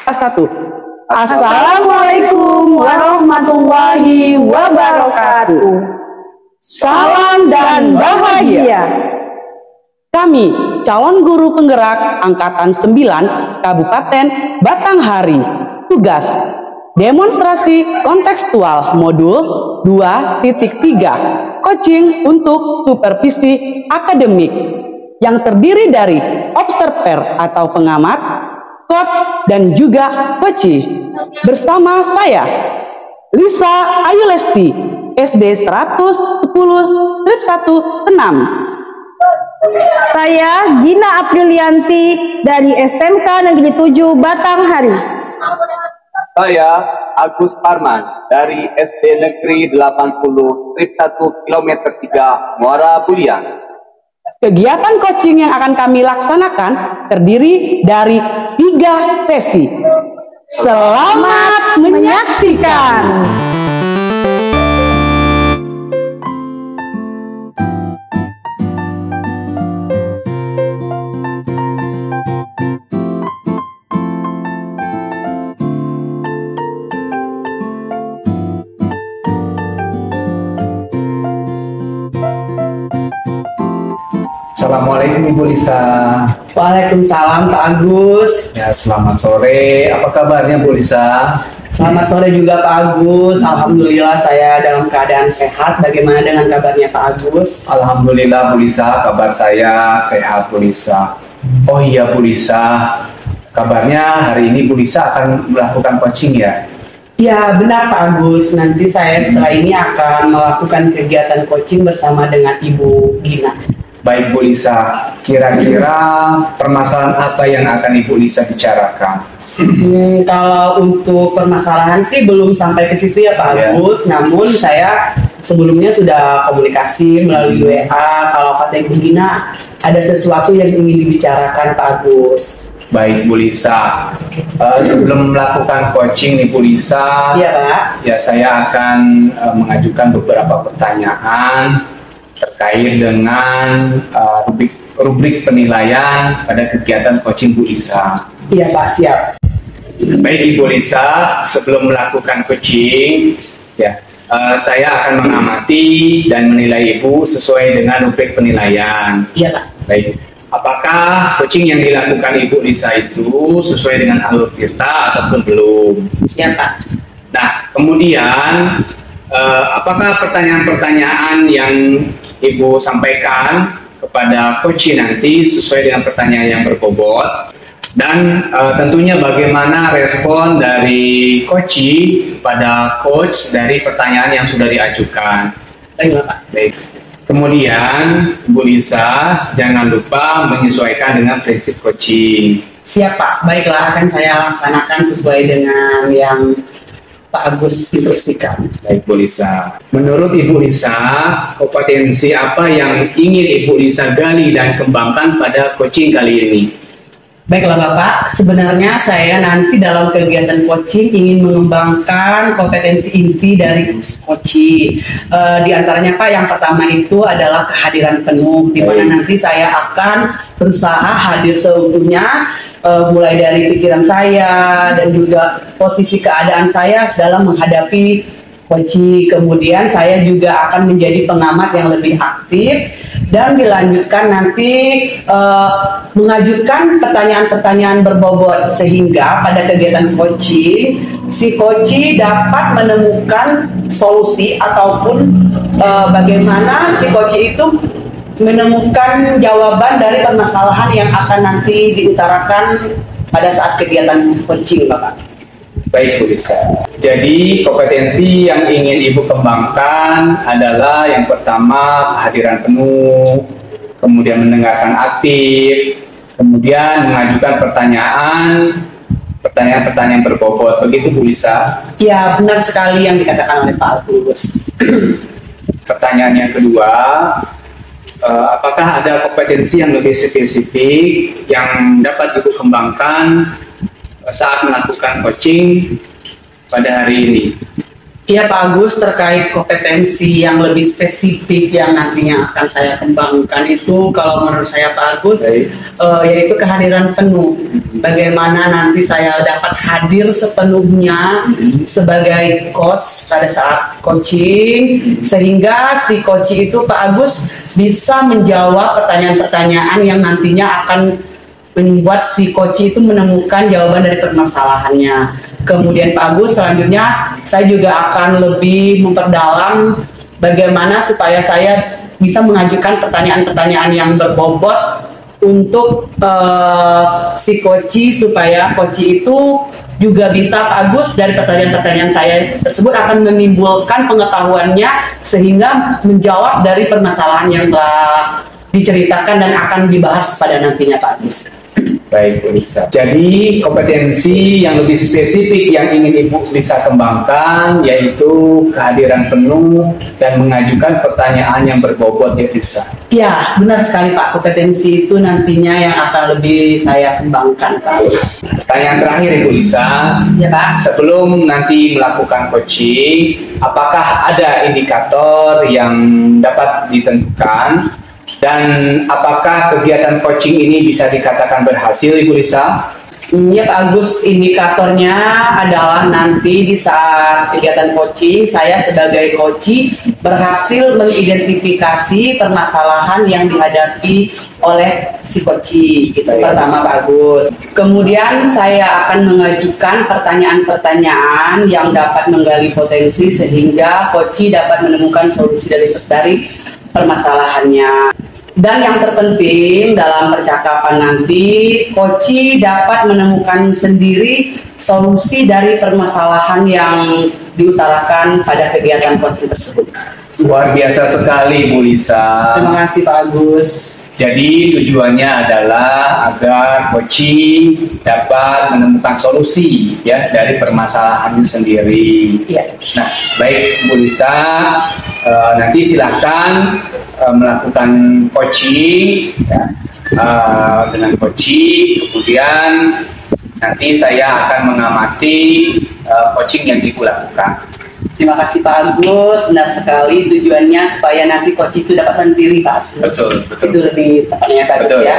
Satu. Assalamualaikum warahmatullahi wabarakatuh. Salam dan bahagia. Kami calon guru penggerak Angkatan 9 Kabupaten Batanghari. Tugas demonstrasi kontekstual modul 2.3 coaching untuk supervisi akademik yang terdiri dari observer atau pengamat, coach dan juga coachee. Bersama saya Lisa Ayu Lesti, SD 110 Trip 1 Tenam. Saya Gina Aprilianti dari SMK Negeri 7 Batanghari. Saya Agus Parman dari SD Negeri 80 Trip 1 Kilometer 3 Muara Bulian. Kegiatan coaching yang akan kami laksanakan terdiri dari 3 sesi. Selamat menyaksikan. Assalamualaikum Ibu Lisa. Waalaikumsalam Pak Agus. Ya, selamat sore. Apa kabarnya Bu Lisa? Selamat sore juga Pak Agus. Alhamdulillah saya dalam keadaan sehat. Bagaimana dengan kabarnya Pak Agus? Alhamdulillah Bu Lisa, kabar saya sehat Bu Lisa. Oh iya Bu Lisa, kabarnya hari ini Bu Lisa akan melakukan coaching ya? Ya benar Pak Agus. Nanti saya setelah ini akan melakukan kegiatan coaching bersama dengan Ibu Gina. Baik Bu Lisa, kira-kira permasalahan apa yang akan Ibu Lisa bicarakan? Kalau untuk permasalahan sih belum sampai ke situ ya Pak Agus. Namun saya sebelumnya sudah komunikasi melalui WA. Kalau kata Ibu Gina ada sesuatu yang ingin dibicarakan Pak Agus. Baik Bu Lisa, sebelum melakukan coaching nih Bu Lisa, ya Pak, ya saya akan mengajukan beberapa pertanyaan terkait dengan rubrik penilaian pada kegiatan coaching Bu Lisa. Iya Pak, siap. Baik Ibu Lisa, sebelum melakukan coaching, ya saya akan mengamati dan menilai Ibu sesuai dengan rubrik penilaian. Iya Pak. Baik, apakah coaching yang dilakukan Ibu Lisa itu sesuai dengan alur tirta ataupun belum? Siap Pak. Nah, kemudian apakah pertanyaan-pertanyaan yang Ibu sampaikan kepada coach nanti sesuai dengan pertanyaan yang berbobot, dan tentunya bagaimana respon dari coach pada coach dari pertanyaan yang sudah diajukan. Baik. Kemudian Bu Lisa jangan lupa menyesuaikan dengan prinsip coaching. Siap Pak, baiklah akan saya laksanakan sesuai dengan yang Pak Agus instruksikan. Baik Bu Lisa, menurut Ibu Lisa, kompetensi apa yang ingin Ibu Lisa gali dan kembangkan pada coaching kali ini? Baiklah Bapak, sebenarnya saya nanti dalam kegiatan coaching ingin mengembangkan kompetensi inti dari coaching. Di antaranya Pak, yang pertama itu adalah kehadiran penuh, di mana nanti saya akan berusaha hadir seutuhnya, mulai dari pikiran saya dan juga posisi keadaan saya dalam menghadapi coaching. Kemudian saya juga akan menjadi pengamat yang lebih aktif dan dilanjutkan nanti mengajukan pertanyaan-pertanyaan berbobot, sehingga pada kegiatan coaching si coachee dapat menemukan solusi ataupun bagaimana si coachee itu menemukan jawaban dari permasalahan yang akan nanti diutarakan pada saat kegiatan coaching Bapak. Baik Bu Lisa, jadi kompetensi yang ingin Ibu kembangkan adalah yang pertama kehadiran penuh, kemudian mendengarkan aktif, kemudian mengajukan pertanyaan-pertanyaan berbobot. Begitu Bu Lisa? Ya, benar sekali yang dikatakan oleh Pak Agus. Pertanyaan yang kedua, apakah ada kompetensi yang lebih spesifik yang dapat Ibu kembangkan saat melakukan coaching pada hari ini? Iya Pak Agus, terkait kompetensi yang lebih spesifik yang nantinya akan saya kembangkan itu kalau menurut saya Pak Agus yaitu kehadiran penuh. Bagaimana nanti saya dapat hadir sepenuhnya sebagai coach pada saat coaching, sehingga si coach itu Pak Agus bisa menjawab pertanyaan-pertanyaan yang nantinya akan membuat si coach itu menemukan jawaban dari permasalahannya. Kemudian Pak Agus, selanjutnya saya juga akan lebih memperdalam bagaimana supaya saya bisa mengajukan pertanyaan-pertanyaan yang berbobot untuk si coach, supaya coach itu juga bisa Pak Agus dari pertanyaan-pertanyaan saya tersebut akan menimbulkan pengetahuannya sehingga menjawab dari permasalahan yang telah diceritakan dan akan dibahas pada nantinya Pak Agus. Baik, Bu Lisa. Jadi kompetensi yang lebih spesifik yang ingin Ibu Lisa kembangkan yaitu kehadiran penuh dan mengajukan pertanyaan yang berbobot, ya Lisa. Ya, benar sekali Pak. Kompetensi itu nantinya yang akan lebih saya kembangkan Pak. Pertanyaan terakhir Ibu Lisa. Ya Pak. Sebelum nanti melakukan coaching, apakah ada indikator yang dapat ditentukan? Dan apakah kegiatan coaching ini bisa dikatakan berhasil, Ibu Lisa? Ya Pak Agus, indikatornya adalah nanti di saat kegiatan coaching, saya sebagai coach berhasil mengidentifikasi permasalahan yang dihadapi oleh si coach. Itu pertama Pak Agus. Kemudian saya akan mengajukan pertanyaan-pertanyaan yang dapat menggali potensi sehingga coach dapat menemukan solusi dari permasalahannya. Dan yang terpenting dalam percakapan nanti, coach dapat menemukan sendiri solusi dari permasalahan yang diutarakan pada kegiatan coaching tersebut. Luar biasa sekali, Bu Lisa. Terima kasih Pak Agus. Jadi tujuannya adalah agar coaching dapat menemukan solusi ya dari permasalahannya sendiri. Ya. Nah, baik Bu Lisa, nanti silahkan melakukan coaching ya, dengan coaching, kemudian nanti saya akan mengamati coaching yang Ibu lakukan. Terima kasih Pak Agus, benar sekali tujuannya supaya nanti coach itu dapat mandiri Pak Agus. Betul. Itu lebih tepatnya Pak Agus Betul. ya.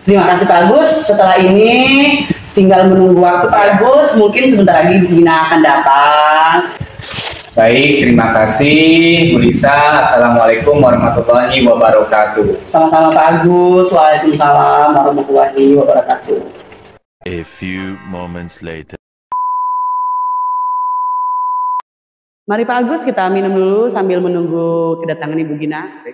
Terima kasih Pak Agus. Setelah ini tinggal menunggu waktu Pak Agus, mungkin sebentar lagi Bu Gina akan datang. Baik, terima kasih Bu Lisa. Assalamualaikum warahmatullahi wabarakatuh. Sama-sama Pak Agus. Waalaikumsalam warahmatullahi wabarakatuh. A few moments later. Mari Pak Agus, kita minum dulu sambil menunggu kedatangan Ibu Gina.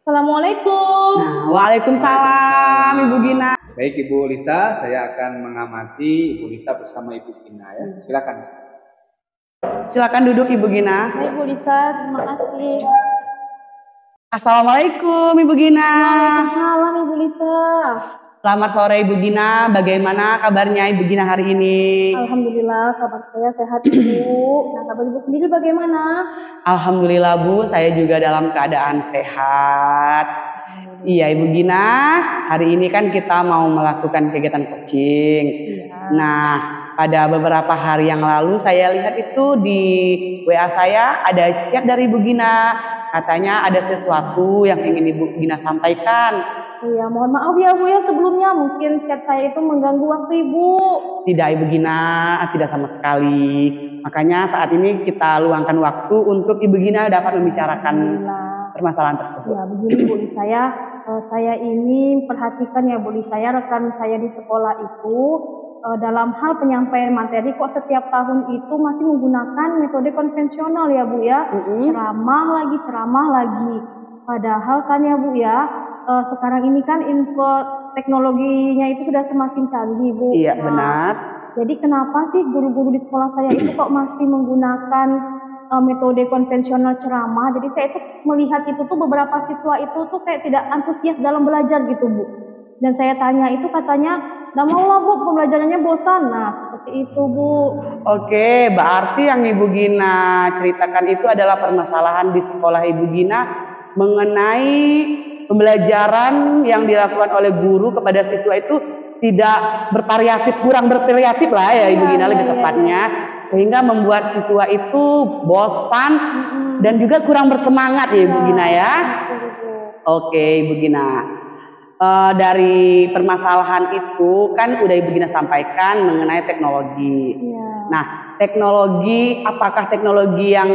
Assalamualaikum. Nah, waalaikumsalam Ibu Gina. Baik Ibu Lisa, saya akan mengamati Ibu Lisa bersama Ibu Gina ya. Silakan. Silakan duduk Ibu Gina. Baik Bu Lisa, terima kasih. Assalamualaikum Ibu Gina. Waalaikumsalam Ibu Lisa. Selamat sore Ibu Gina. Bagaimana kabarnya Ibu Gina hari ini? Alhamdulillah kabar saya sehat Ibu. Nah kabar Ibu sendiri bagaimana? Alhamdulillah Bu, saya juga dalam keadaan sehat. Iya Ibu Gina, hari ini kan kita mau melakukan kegiatan coaching. Nah, pada beberapa hari yang lalu saya lihat itu di WA saya ada chat dari Ibu Gina. Katanya ada sesuatu yang ingin Ibu Gina sampaikan. Iya, mohon maaf ya Bu ya sebelumnya mungkin chat saya itu mengganggu waktu Ibu. Tidak Ibu Gina, tidak sama sekali. Makanya saat ini kita luangkan waktu untuk Ibu Gina dapat membicarakan permasalahan tersebut. Ya begini Bu Lisa ya, saya ini perhatikan ya Bu Lisa ya, rekan saya di sekolah itu dalam hal penyampaian materi kok setiap tahun itu masih menggunakan metode konvensional ya Bu ya, ceramah lagi. Padahal kan ya Bu ya, sekarang ini kan info teknologinya itu sudah semakin canggih Bu. Iya benar. Jadi kenapa sih guru-guru di sekolah saya itu kok masih menggunakan metode konvensional ceramah? Jadi saya itu melihat itu tuh beberapa siswa itu tuh kayak tidak antusias dalam belajar gitu Bu. Dan saya tanya itu katanya, "Nggak mau lah Bu, pembelajarannya bosan." Nah seperti itu Bu. Oke, berarti yang Ibu Gina ceritakan itu adalah permasalahan di sekolah Ibu Gina mengenai pembelajaran yang dilakukan oleh guru kepada siswa itu tidak bervariatif, kurang bervariatif lah ya Ibu Gina lebih tepatnya, sehingga membuat siswa itu bosan dan juga kurang bersemangat ya Ibu Gina ya. Oke Ibu Gina, dari permasalahan itu kan udah Ibu Gina sampaikan mengenai teknologi. Nah, teknologi, apakah teknologi yang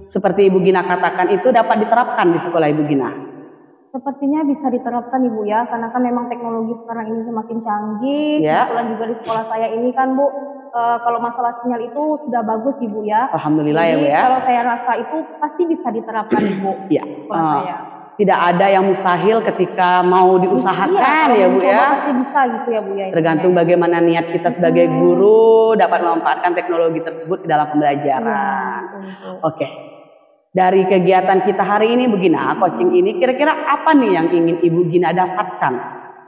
seperti Ibu Gina katakan itu dapat diterapkan di sekolah Ibu Gina? Sepertinya bisa diterapkan Ibu ya, karena kan memang teknologi sekarang ini semakin canggih. Kebetulan juga di sekolah saya ini kan Bu, kalau masalah sinyal itu sudah bagus Ibu ya. Alhamdulillah. Jadi, ya Bu ya. kalau saya rasa itu pasti bisa diterapkan Ibu. Iya. Saya. Tidak ada yang mustahil ketika mau diusahakan ya Bu ya. Pasti bisa gitu ya Bu ya. Tergantung bagaimana niat kita sebagai guru dapat memanfaatkan teknologi tersebut di dalam pembelajaran. Oke. Dari kegiatan kita hari ini Bu Gina, coaching ini kira-kira apa nih yang ingin Ibu Gina dapatkan?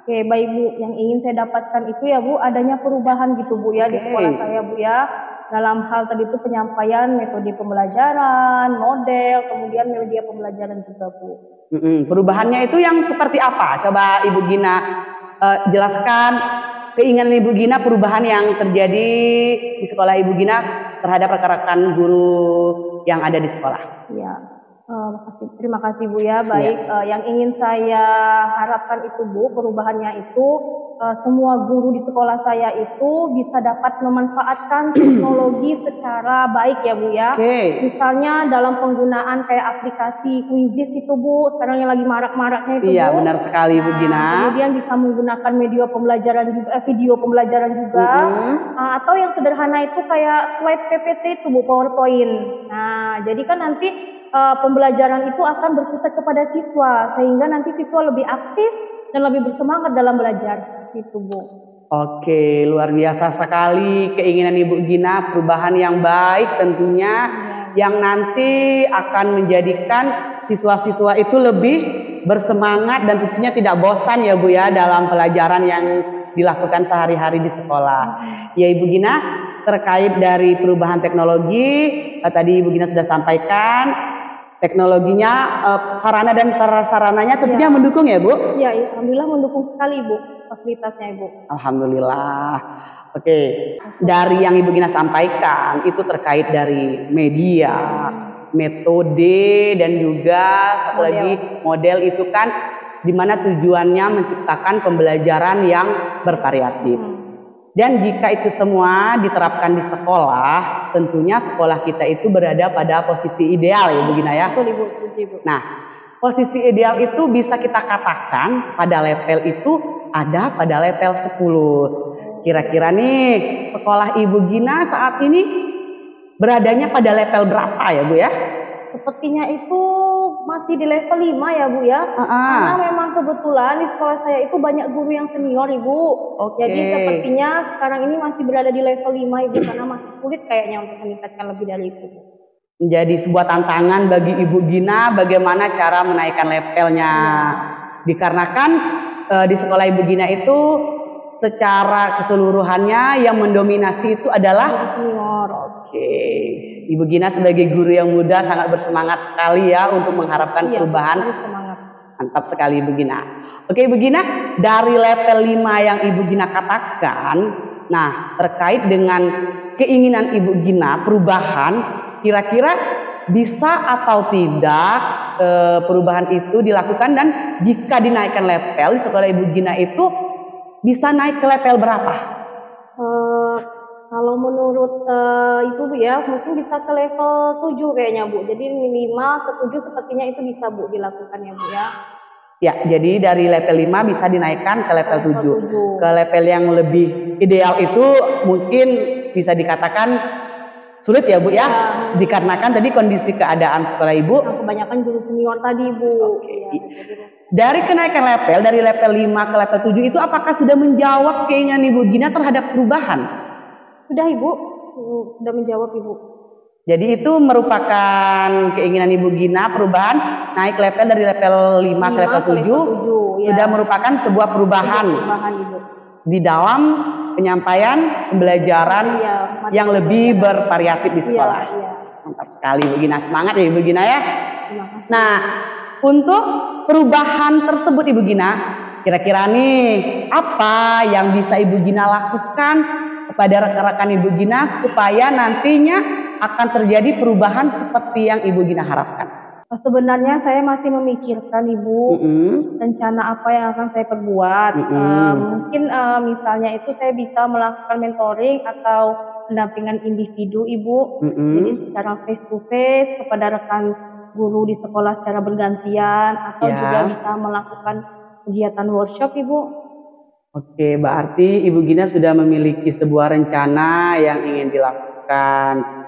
Oke, baik Bu, yang ingin saya dapatkan itu ya Bu, adanya perubahan gitu Bu ya di sekolah saya Bu ya. Dalam hal tadi itu penyampaian metode pembelajaran, model, kemudian media pembelajaran juga Bu. Perubahannya itu yang seperti apa? Coba Ibu Gina jelaskan keinginan Ibu Gina, perubahan yang terjadi di sekolah Ibu Gina terhadap rekan-rekan guru yang ada di sekolah. Ya, terima kasih Bu ya. Baik, yang ingin saya harapkan itu Bu, perubahannya itu semua guru di sekolah saya itu bisa dapat memanfaatkan teknologi secara baik ya Bu ya. Misalnya dalam penggunaan kayak aplikasi Quizizz itu Bu, sekarang yang lagi marak-maraknya itu Bu. Iya, benar sekali Bu Gina. Kemudian bisa menggunakan media pembelajaran juga, video pembelajaran juga. Atau yang sederhana itu kayak slide PPT itu Bu, PowerPoint. Nah, jadi kan nanti pembelajaran itu akan berpusat kepada siswa, sehingga nanti siswa lebih aktif dan lebih bersemangat dalam belajar seperti itu Bu. Oke, luar biasa sekali keinginan Ibu Gina, perubahan yang baik tentunya yang nanti akan menjadikan siswa-siswa itu lebih bersemangat dan tentunya tidak bosan ya Bu ya dalam pelajaran yang dilakukan sehari-hari di sekolah. Ya Ibu Gina, terkait dari perubahan teknologi, tadi Ibu Gina sudah sampaikan teknologinya, sarana dan prasarananya tentunya mendukung ya Bu? Ya, alhamdulillah mendukung sekali Bu, fasilitasnya Ibu. Alhamdulillah. Oke, dari yang Ibu Gina sampaikan itu terkait dari media, metode dan juga satu lagi model itu kan dimana tujuannya menciptakan pembelajaran yang bervariatif. Dan jika itu semua diterapkan di sekolah, tentunya sekolah kita itu berada pada posisi ideal ya Bu Gina ya. Betul Ibu, Ibu. Nah, posisi ideal itu bisa kita katakan pada level itu ada pada level 10. Kira-kira nih sekolah Ibu Gina saat ini beradanya pada level berapa ya Bu ya? Sepertinya itu masih di level 5 ya Bu ya. Karena memang kebetulan di sekolah saya itu banyak guru yang senior Ibu. Jadi sepertinya sekarang ini masih berada di level 5 Ibu, karena masih sulit kayaknya untuk meningkatkan lebih dari itu. Menjadi sebuah tantangan bagi Ibu Gina bagaimana cara menaikkan levelnya. Dikarenakan di sekolah Ibu Gina itu secara keseluruhannya yang mendominasi itu adalah senior. Ibu Gina sebagai guru yang muda sangat bersemangat sekali ya untuk mengharapkan perubahan. Mantap sekali Ibu Gina. Oke Ibu Gina, dari level 5 yang Ibu Gina katakan, nah terkait dengan keinginan Ibu Gina perubahan, kira-kira bisa atau tidak perubahan itu dilakukan, dan jika dinaikkan level di sekolah Ibu Gina itu bisa naik ke level berapa? Kalau menurut itu Bu ya, mungkin bisa ke level 7 kayaknya Bu. Jadi 5 ke 7 sepertinya itu bisa Bu dilakukan ya Bu ya. Ya, jadi dari level 5 bisa dinaikkan ke level 7. Ke level yang lebih ideal itu mungkin bisa dikatakan sulit ya Bu ya. Dikarenakan tadi kondisi keadaan sekolah Ibu. Kebanyakan guru senior tadi Bu. Dari kenaikan level, dari level 5 ke level 7 itu apakah sudah menjawab keinginan Ibu Gina terhadap perubahan? Sudah Ibu, sudah menjawab Ibu. Jadi itu merupakan keinginan Ibu Gina perubahan naik level dari level 5 ke level 7 sudah merupakan sebuah perubahan Ibu. Di dalam penyampaian pembelajaran yang lebih bervariatif di sekolah. Mantap sekali Ibu Gina, semangat ya Ibu Gina ya. Nah, untuk perubahan tersebut Ibu Gina, kira-kira nih apa yang bisa Ibu Gina lakukan kepada rekan-rekan Ibu Gina supaya nantinya akan terjadi perubahan seperti yang Ibu Gina harapkan? Sebenarnya saya masih memikirkan Ibu rencana apa yang akan saya perbuat. Mungkin misalnya itu saya bisa melakukan mentoring atau pendampingan individu Ibu. Jadi secara face to face kepada rekan guru di sekolah secara bergantian atau juga bisa melakukan kegiatan workshop Ibu. Oke, berarti Ibu Gina sudah memiliki sebuah rencana yang ingin dilakukan.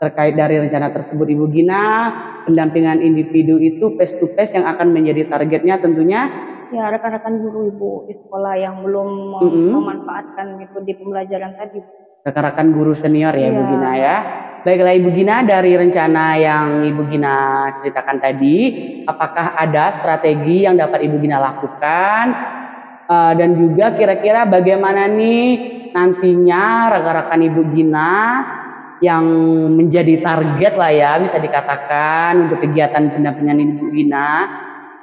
Terkait dari rencana tersebut Ibu Gina, pendampingan individu itu face to face yang akan menjadi targetnya tentunya ya rekan-rekan guru Ibu di sekolah yang belum memanfaatkan metode pembelajaran tadi. Rekan-rekan guru senior ya Ibu Gina ya. Baiklah Ibu Gina, dari rencana yang Ibu Gina ceritakan tadi, apakah ada strategi yang dapat Ibu Gina lakukan? Dan juga kira-kira bagaimana nih nantinya rekan-rekan Ibu Gina yang menjadi target lah ya bisa dikatakan untuk kegiatan pendampingan Ibu Gina,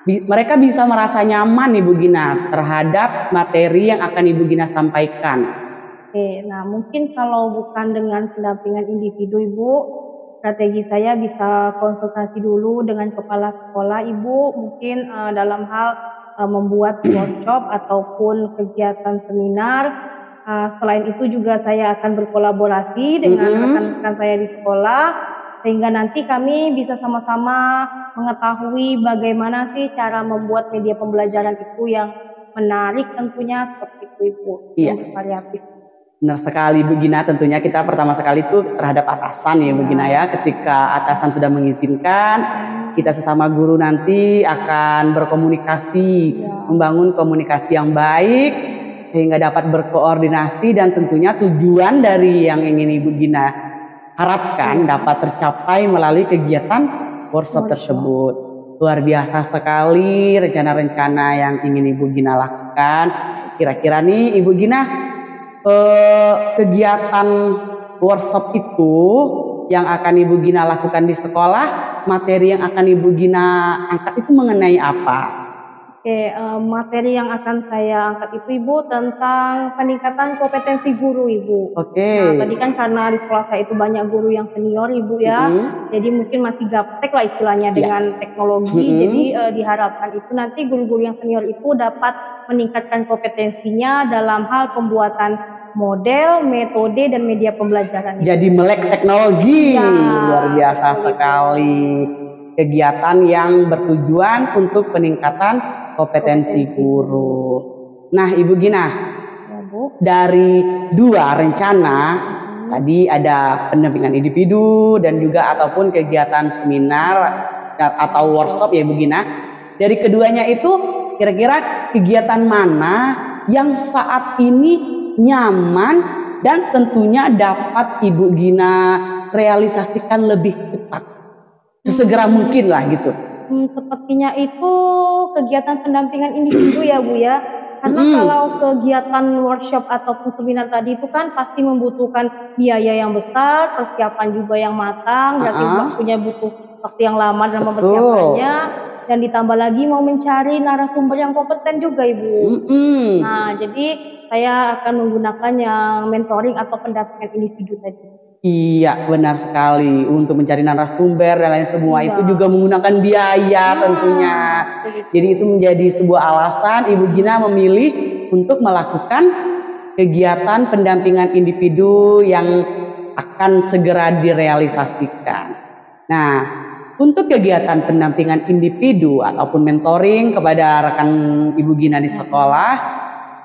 mereka bisa merasa nyaman Ibu Gina terhadap materi yang akan Ibu Gina sampaikan. Oke, nah mungkin kalau bukan dengan pendampingan individu Ibu, strategi saya bisa konsultasi dulu dengan kepala sekolah Ibu, mungkin dalam hal membuat workshop ataupun kegiatan seminar. Selain itu juga saya akan berkolaborasi dengan rekan-rekan saya di sekolah sehingga nanti kami bisa sama-sama mengetahui bagaimana sih cara membuat media pembelajaran itu yang menarik tentunya seperti itu Ibu, yang bervariatif. Benar sekali Bu Gina, tentunya kita pertama sekali itu terhadap atasan ya Bu Gina ya. Ketika atasan sudah mengizinkan, kita sesama guru nanti akan berkomunikasi, membangun komunikasi yang baik sehingga dapat berkoordinasi dan tentunya tujuan dari yang ingin Ibu Gina harapkan dapat tercapai melalui kegiatan workshop tersebut. Luar biasa sekali rencana-rencana yang ingin Ibu Gina lakukan. Kira-kira nih Ibu Gina, kegiatan workshop itu yang akan Ibu Gina lakukan di sekolah, materi yang akan Ibu Gina angkat itu mengenai apa? Oke, materi yang akan saya angkat itu Ibu tentang peningkatan kompetensi guru Ibu. Nah, tadi kan karena di sekolah saya itu banyak guru yang senior Ibu ya, jadi mungkin masih gaptek lah istilahnya dengan teknologi. Jadi diharapkan itu nanti guru-guru yang senior itu dapat meningkatkan kompetensinya dalam hal pembuatan model, metode, dan media pembelajaran. Jadi melek teknologi, luar biasa sekali. Kegiatan yang bertujuan untuk peningkatan kompetensi guru. Nah Ibu Gina, dari dua rencana tadi ada pendampingan individu dan juga ataupun kegiatan seminar atau workshop ya Ibu Gina. Dari keduanya itu kira-kira kegiatan mana yang saat ini nyaman dan tentunya dapat Ibu Gina realisasikan lebih cepat, sesegera mungkin lah gitu. Sepertinya itu kegiatan pendampingan individu ya Bu ya. Karena kalau kegiatan workshop ataupun seminar tadi itu kan pasti membutuhkan biaya yang besar, persiapan juga yang matang, berarti waktunya butuh waktu yang lama dalam mempersiapkannya. Dan ditambah lagi mau mencari narasumber yang kompeten juga Ibu. Nah jadi saya akan menggunakan yang mentoring atau pendampingan individu tadi. Iya benar sekali, untuk mencari narasumber dan lain semua itu juga menggunakan biaya tentunya. Jadi itu menjadi sebuah alasan Ibu Gina memilih untuk melakukan kegiatan pendampingan individu yang akan segera direalisasikan. Nah untuk kegiatan pendampingan individu ataupun mentoring kepada rekan Ibu Gina di sekolah,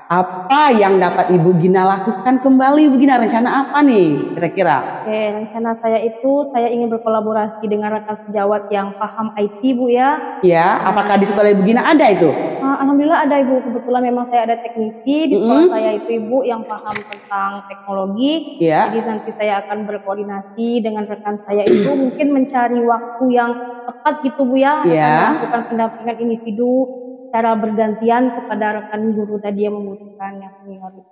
apa yang dapat Ibu Gina lakukan kembali? Ibu Gina rencana apa nih kira-kira? Oke, rencana saya itu saya ingin berkolaborasi dengan rekan sejawat yang paham IT Bu ya. Ya, apakah di sekolah Ibu Gina ada itu? Alhamdulillah ada Ibu, kebetulan memang saya ada teknisi di sekolah saya itu Ibu yang paham tentang teknologi. Jadi nanti saya akan berkoordinasi dengan rekan saya itu mungkin mencari waktu yang tepat gitu Bu ya, melakukan pendampingan individu cara bergantian kepada rekan guru tadi yang membutuhkan yang senior.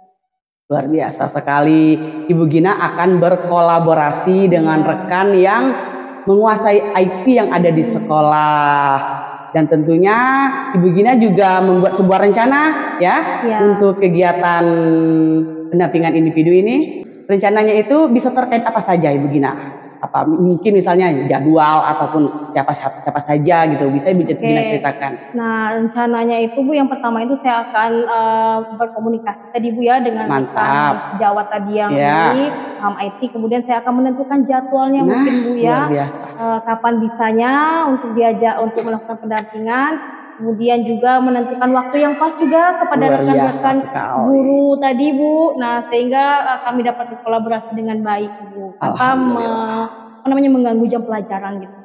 Luar biasa sekali, Ibu Gina akan berkolaborasi dengan rekan yang menguasai IT yang ada di sekolah. Dan tentunya Ibu Gina juga membuat sebuah rencana ya, Ya. untuk kegiatan pendampingan individu ini. Rencananya itu bisa terkait apa saja Ibu Gina? Apa mungkin misalnya jadwal ataupun siapa saja gitu, bisa Ibu Gina ceritakan? Nah, rencananya itu Bu, yang pertama itu saya akan berkomunikasi tadi Bu ya dengan rekan sejawat tadi yang ini IT, kemudian saya akan menentukan jadwalnya mungkin Bu ya, luar biasa. Kapan bisanya untuk diajak untuk melakukan pendampingan, kemudian juga menentukan waktu yang pas juga kepada rekan-rekan guru tadi Bu. Nah, sehingga kami dapat berkolaborasi dengan baik Bu, tanpa mengganggu jam pelajaran gitu.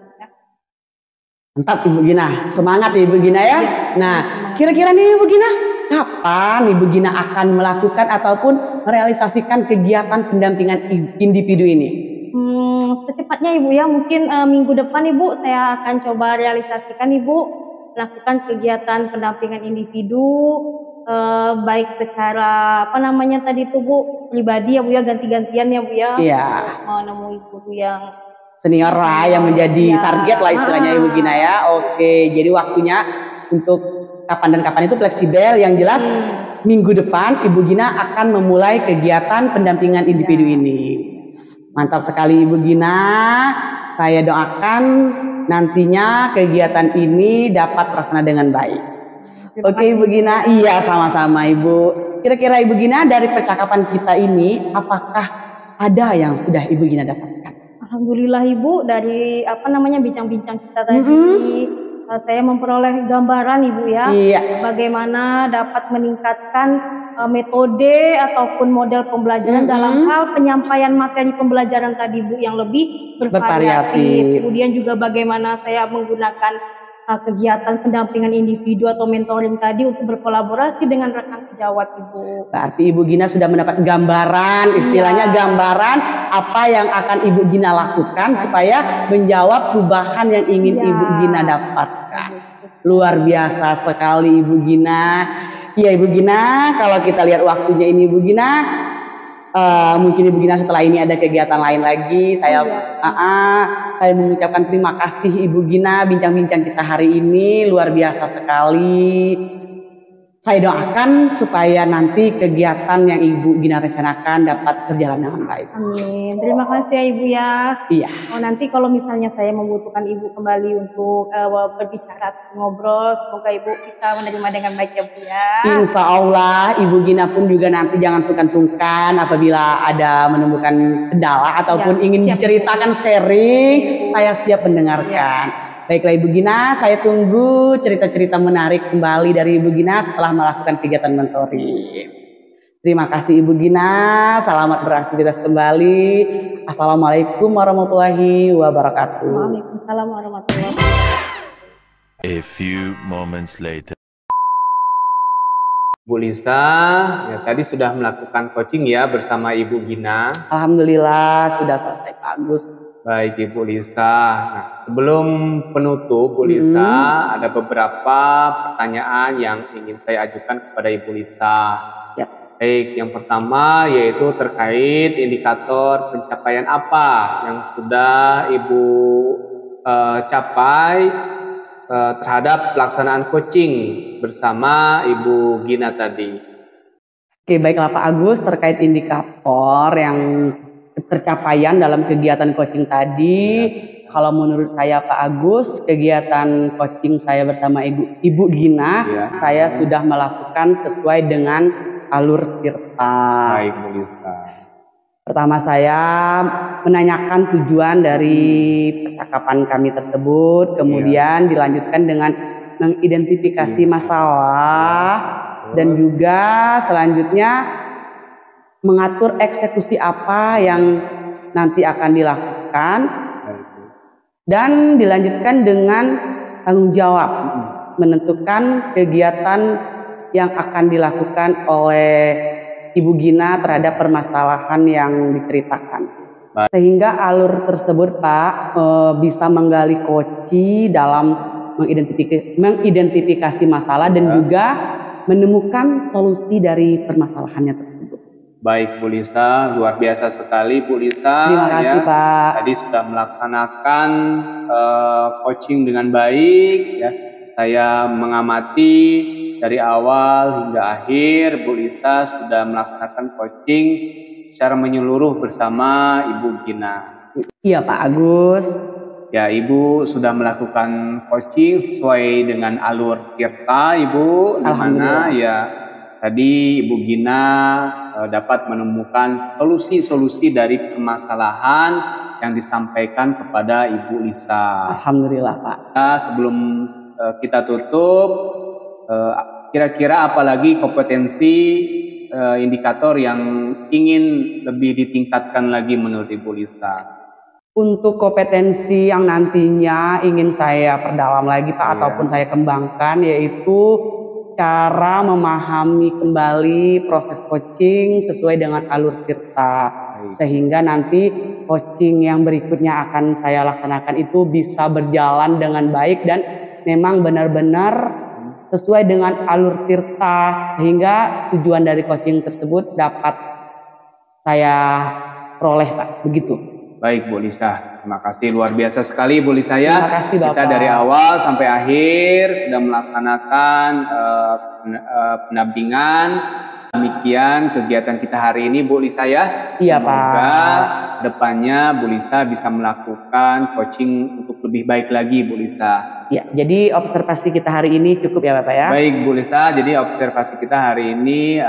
Mantap Ibu Gina, semangat ya Ibu Gina ya. Nah, kira-kira nih Ibu Gina, kapan Ibu Gina akan melakukan ataupun merealisasikan kegiatan pendampingan individu ini? Secepatnya Ibu ya, mungkin minggu depan Ibu saya akan coba realisasikan Ibu, melakukan kegiatan pendampingan individu, baik secara tadi itu Bu, pribadi ya Bu ya, ganti-gantian ya Bu ya, menemui guru yang senior lah yang menjadi target lah istilahnya Ibu Gina ya. Oke, jadi waktunya untuk kapan dan kapan itu fleksibel. Yang jelas minggu depan Ibu Gina akan memulai kegiatan pendampingan individu ini. Mantap sekali Ibu Gina. Saya doakan nantinya kegiatan ini dapat terlaksana dengan baik. Oke Ibu Gina, iya sama-sama Ibu. Kira-kira Ibu Gina dari percakapan kita ini, apakah ada yang sudah Ibu Gina dapatkan? Alhamdulillah Ibu, dari bincang-bincang kita tadi, saya memperoleh gambaran Ibu ya, bagaimana dapat meningkatkan metode ataupun model pembelajaran dalam hal penyampaian materi pembelajaran tadi Bu yang lebih bervariatif. Kemudian juga bagaimana saya menggunakan kegiatan pendampingan individu atau mentoring tadi untuk berkolaborasi dengan rekan sejawat Ibu. Berarti Ibu Gina sudah mendapat gambaran, istilahnya gambaran apa yang akan Ibu Gina lakukan supaya menjawab perubahan yang ingin Ibu Gina dapatkan. Luar biasa sekali Ibu Gina. Iya Ibu Gina, kalau kita lihat waktunya ini Ibu Gina, mungkin Ibu Gina setelah ini ada kegiatan lain lagi. Saya mengucapkan terima kasih Ibu Gina, bincang-bincang kita hari ini luar biasa sekali. Saya doakan supaya nanti kegiatan yang Ibu Gina rencanakan dapat berjalan dengan baik. Amin. Terima kasih ya Ibu ya. Iya. Nanti kalau misalnya saya membutuhkan Ibu kembali untuk berbicara, ngobrol, semoga Ibu bisa menerima dengan baik ya Bu ya. Insya Allah Ibu Gina pun juga nanti jangan sungkan-sungkan apabila ada menemukan kendala ataupun ingin diceritakan sharing, saya siap mendengarkan. Baiklah Ibu Gina, saya tunggu cerita-cerita menarik kembali dari Ibu Gina setelah melakukan kegiatan mentoring. Terima kasih Ibu Gina, selamat beraktivitas kembali. Assalamualaikum warahmatullahi wabarakatuh. Waalaikumsalam warahmatullahi wabarakatuh. A few moments later. Bu Lisa, ya, tadi sudah melakukan coaching ya bersama Ibu Gina. Alhamdulillah sudah selesai Pak Agus. Baik Ibu Lisa. Nah, sebelum penutup Bu Lisa, ada beberapa pertanyaan yang ingin saya ajukan kepada Ibu Lisa. Baik, yang pertama yaitu terkait indikator pencapaian apa yang sudah Ibu capai terhadap pelaksanaan coaching bersama Ibu Gina tadi. Oke, baiklah Pak Agus, terkait indikator yang tercapaian dalam kegiatan coaching tadi, kalau menurut saya Pak Agus, kegiatan coaching saya bersama Ibu Gina, saya sudah melakukan sesuai dengan alur tirta. Baik, Bu Lisa. Pertama saya menanyakan tujuan dari percakapan kami tersebut, kemudian dilanjutkan dengan mengidentifikasi masalah, dan juga selanjutnya mengatur eksekusi apa yang nanti akan dilakukan, dan dilanjutkan dengan tanggung jawab menentukan kegiatan yang akan dilakukan oleh Ibu Gina terhadap permasalahan yang diceritakan. Sehingga alur tersebut Pak bisa menggali koci dalam mengidentifikasi masalah dan juga menemukan solusi dari permasalahannya tersebut. Baik Bu Lisa, luar biasa sekali Bu Lisa. Terima kasih Pak. Tadi sudah melaksanakan coaching dengan baik ya. saya mengamati dari awal hingga akhir Bu Lisa sudah melaksanakan coaching secara menyeluruh bersama Ibu Gina. Iya Pak Agus. Ya, Ibu sudah melakukan coaching sesuai dengan alur Tirta, Ibu. Di mana ya tadi Ibu Gina dapat menemukan solusi-solusi dari permasalahan yang disampaikan kepada Ibu Lisa. Alhamdulillah Pak. Sebelum kita tutup, kira-kira apalagi kompetensi indikator yang ingin lebih ditingkatkan lagi menurut Ibu Lisa? Untuk kompetensi yang nantinya ingin saya perdalam lagi Pak, ataupun saya kembangkan, yaitu cara memahami kembali proses coaching sesuai dengan alur Tirta, sehingga nanti coaching yang berikutnya akan saya laksanakan itu bisa berjalan dengan baik dan memang benar-benar sesuai dengan alur Tirta, sehingga tujuan dari coaching tersebut dapat saya peroleh Pak, begitu. Baik Bu Lisa, terima kasih, luar biasa sekali Bu Lisa ya. Terima kasih Bapak. Kita dari awal sampai akhir sudah melaksanakan pendampingan. Demikian kegiatan kita hari ini Bu Lisa ya. Iya Semoga Pak. depannya Bu Lisa bisa melakukan coaching untuk lebih baik lagi Bu Lisa. Ya, jadi observasi kita hari ini cukup ya Bapak ya. Baik Bu Lisa, jadi observasi kita hari ini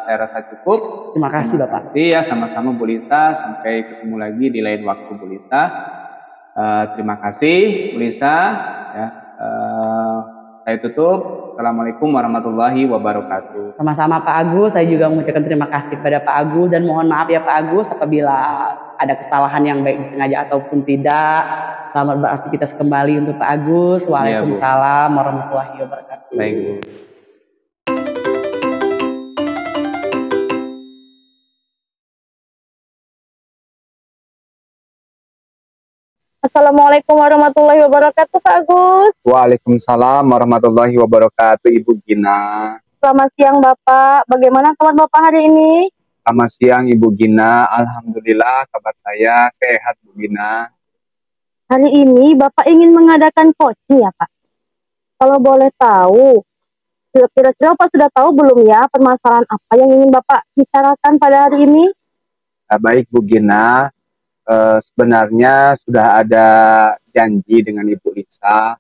saya rasa cukup. Terima kasih Bapak. Ya, sama-sama Bu Lisa. Sampai ketemu lagi di lain waktu Bu Lisa. Terima kasih Bu Lisa. Ya, saya tutup. Assalamualaikum warahmatullahi wabarakatuh. Sama-sama Pak Agus, saya juga mengucapkan terima kasih kepada Pak Agus dan mohon maaf ya Pak Agus apabila ada kesalahan yang baik disengaja ataupun tidak. Selamat beraktivitas kembali untuk Pak Agus. Waalaikumsalam warahmatullahi wabarakatuh. Baik Bu. Assalamualaikum warahmatullahi wabarakatuh Pak Agus. Waalaikumsalam warahmatullahi wabarakatuh Ibu Gina. Selamat siang Bapak, bagaimana kabar Bapak hari ini? Selamat siang Ibu Gina, alhamdulillah kabar saya sehat Bu Gina. Hari ini Bapak ingin mengadakan coaching ya Pak? Kalau boleh tahu, kira-kira Bapak sudah tahu belum ya permasalahan apa yang ingin Bapak bicarakan pada hari ini? Baik Bu Gina, sebenarnya sudah ada janji dengan Ibu Lisa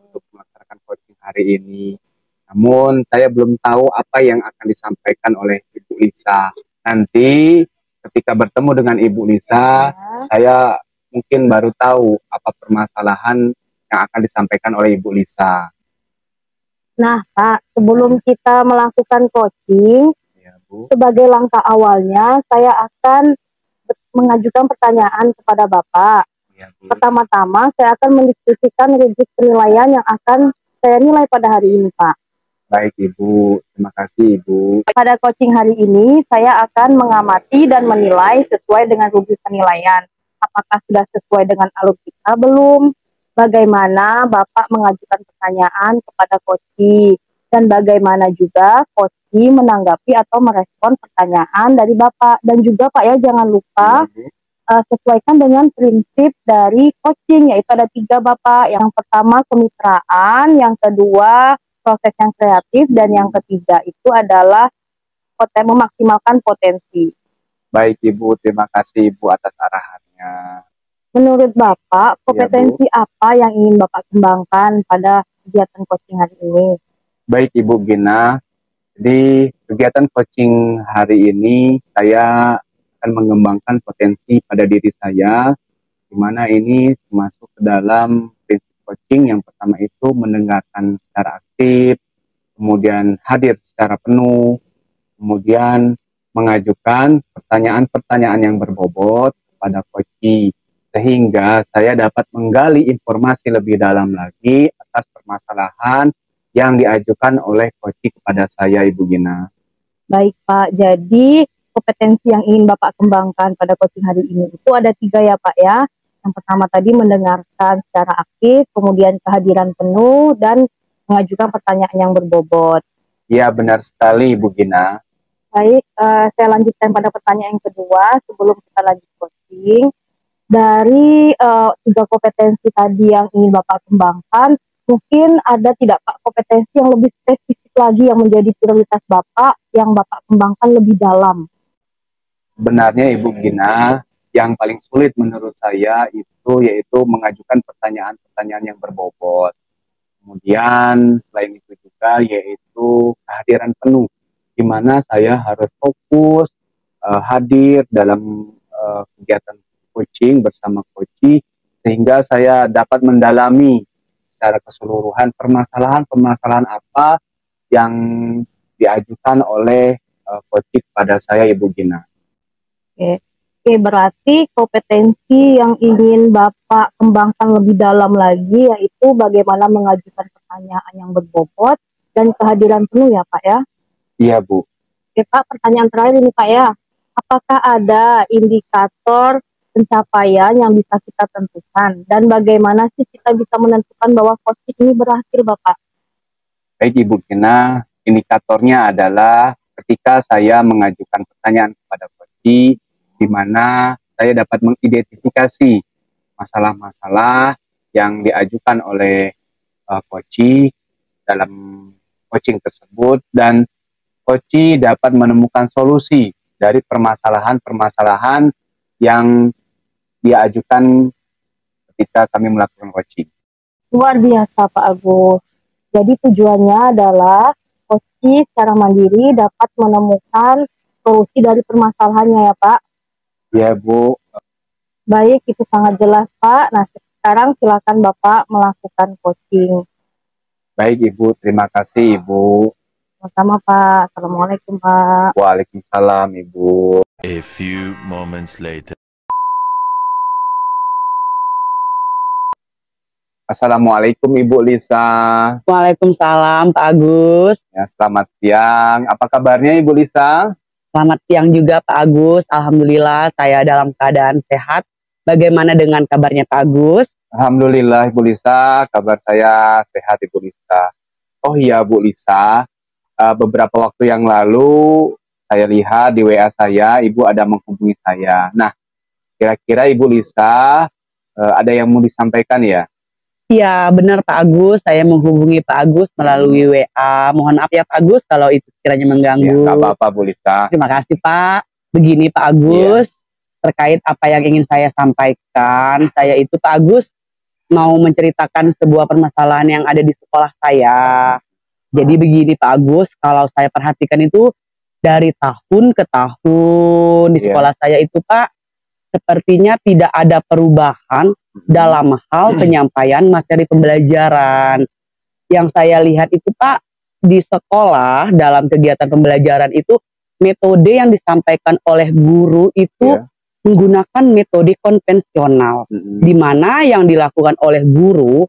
untuk melaksanakan coaching hari ini. Namun saya belum tahu apa yang akan disampaikan oleh Ibu Lisa. Nanti ketika bertemu dengan Ibu Lisa, saya mungkin baru tahu apa permasalahan yang akan disampaikan oleh Ibu Lisa. Nah Pak, sebelum kita melakukan coaching, Ya, Bu. sebagai langkah awalnya saya akan mengajukan pertanyaan kepada Bapak. Ya, Bu. Pertama-tama saya akan mendiskusikan rubrik penilaian yang akan saya nilai pada hari ini Pak. Baik Ibu, terima kasih Ibu. Pada coaching hari ini saya akan mengamati dan menilai sesuai dengan rubrik penilaian. Apakah sudah sesuai dengan alur kita belum? Bagaimana Bapak mengajukan pertanyaan kepada coaching? Dan bagaimana juga coaching menanggapi atau merespon pertanyaan dari Bapak. Dan juga Pak ya, jangan lupa sesuaikan dengan prinsip dari coaching, yaitu ada 3 Bapak. Yang pertama kemitraan, yang kedua proses yang kreatif, dan yang ketiga itu adalah memaksimalkan potensi. Baik Ibu, terima kasih Ibu atas arahannya. Menurut Bapak, kompetensi apa yang ingin Bapak kembangkan pada kegiatan coaching hari ini? Baik Ibu Gina, di kegiatan coaching hari ini saya akan mengembangkan potensi pada diri saya, di mana ini termasuk ke dalam prinsip coaching. Yang pertama itu mendengarkan secara aktif, kemudian hadir secara penuh, kemudian mengajukan pertanyaan-pertanyaan yang berbobot kepada coaching, sehingga saya dapat menggali informasi lebih dalam lagi atas permasalahan yang diajukan oleh coaching kepada saya, Ibu Gina. Baik Pak, jadi kompetensi yang ingin Bapak kembangkan pada coaching hari ini itu ada 3 ya Pak ya. Yang pertama tadi mendengarkan secara aktif, kemudian kehadiran penuh, dan mengajukan pertanyaan yang berbobot. Ya, benar sekali Ibu Gina. Baik, saya lanjutkan pada pertanyaan yang kedua sebelum kita lanjut coaching. Dari 3 kompetensi tadi yang ingin Bapak kembangkan, Mungkin ada tidak Pak kompetensi yang lebih spesifik lagi yang menjadi prioritas Bapak yang Bapak kembangkan lebih dalam? Sebenarnya Ibu Gina, yang paling sulit menurut saya itu yaitu mengajukan pertanyaan-pertanyaan yang berbobot. Kemudian selain itu juga yaitu kehadiran penuh, di mana saya harus fokus hadir dalam kegiatan coaching bersama coach, sehingga saya dapat mendalami secara keseluruhan permasalahan-permasalahan apa yang diajukan oleh coach pada saya, Ibu Gina. Oke, berarti kompetensi yang ingin Bapak kembangkan lebih dalam lagi yaitu bagaimana mengajukan pertanyaan yang berbobot dan kehadiran penuh ya Pak ya? Iya Bu. Oke Pak, pertanyaan terakhir ini Pak ya. Apakah ada indikator pencapaian yang bisa kita tentukan? Dan bagaimana sih kita bisa menentukan bahwa coaching ini berakhir Bapak? Baik Ibu Gina, indikatornya adalah ketika saya mengajukan pertanyaan kepada coach, di mana saya dapat mengidentifikasi masalah-masalah yang diajukan oleh coach dalam coaching tersebut, dan coach dapat menemukan solusi dari permasalahan-permasalahan yang diajukan ketika kami melakukan coaching. Luar biasa Pak Agus. Jadi tujuannya adalah coach secara mandiri dapat menemukan solusi dari permasalahannya ya Pak? Ya Bu. Baik, itu sangat jelas Pak. Nah sekarang silakan Bapak melakukan coaching. Baik Ibu, terima kasih Ibu. Sama-sama Pak. Assalamualaikum Pak. Waalaikumsalam Ibu. A few moments later. Assalamualaikum Ibu Lisa. Waalaikumsalam Pak Agus. Ya, selamat siang. Apa kabarnya Ibu Lisa? Selamat siang juga Pak Agus. Alhamdulillah saya dalam keadaan sehat. Bagaimana dengan kabarnya Pak Agus? Alhamdulillah Ibu Lisa, kabar saya sehat Ibu Lisa. Oh iya Bu Lisa, beberapa waktu yang lalu saya lihat di WA saya, Ibu ada menghubungi saya. Nah, kira-kira Ibu Lisa ada yang mau disampaikan ya? Iya benar Pak Agus, saya menghubungi Pak Agus melalui WA. Mohon maaf ya Pak Agus kalau itu sekiranya mengganggu. Ya, nggak apa-apa Bu Lisa. Terima kasih Pak. Begini Pak Agus, terkait apa yang ingin saya sampaikan. Saya itu Pak Agus mau menceritakan sebuah permasalahan yang ada di sekolah saya. Jadi begini Pak Agus, kalau saya perhatikan itu dari tahun ke tahun di sekolah saya itu Pak, sepertinya tidak ada perubahan dalam hal penyampaian materi pembelajaran. Yang saya lihat itu Pak, di sekolah dalam kegiatan pembelajaran itu metode yang disampaikan oleh guru itu menggunakan metode konvensional, di mana yang dilakukan oleh guru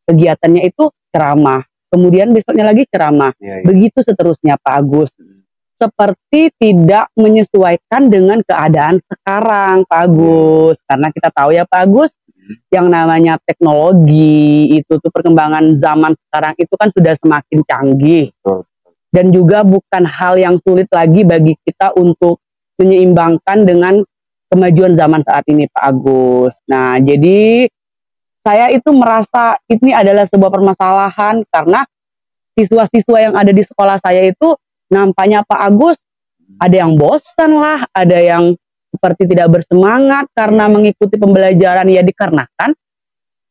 kegiatannya itu ceramah, kemudian besoknya lagi ceramah, begitu seterusnya Pak Agus. Seperti tidak menyesuaikan dengan keadaan sekarang Pak Agus, karena kita tahu ya Pak Agus, yang namanya teknologi itu tuh perkembangan zaman sekarang itu kan sudah semakin canggih, dan juga bukan hal yang sulit lagi bagi kita untuk menyeimbangkan dengan kemajuan zaman saat ini Pak Agus. Nah jadi saya itu merasa ini adalah sebuah permasalahan karena siswa-siswa yang ada di sekolah saya itu nampaknya Pak Agus ada yang bosan lah, ada yang seperti tidak bersemangat karena mengikuti pembelajaran, ya dikarenakan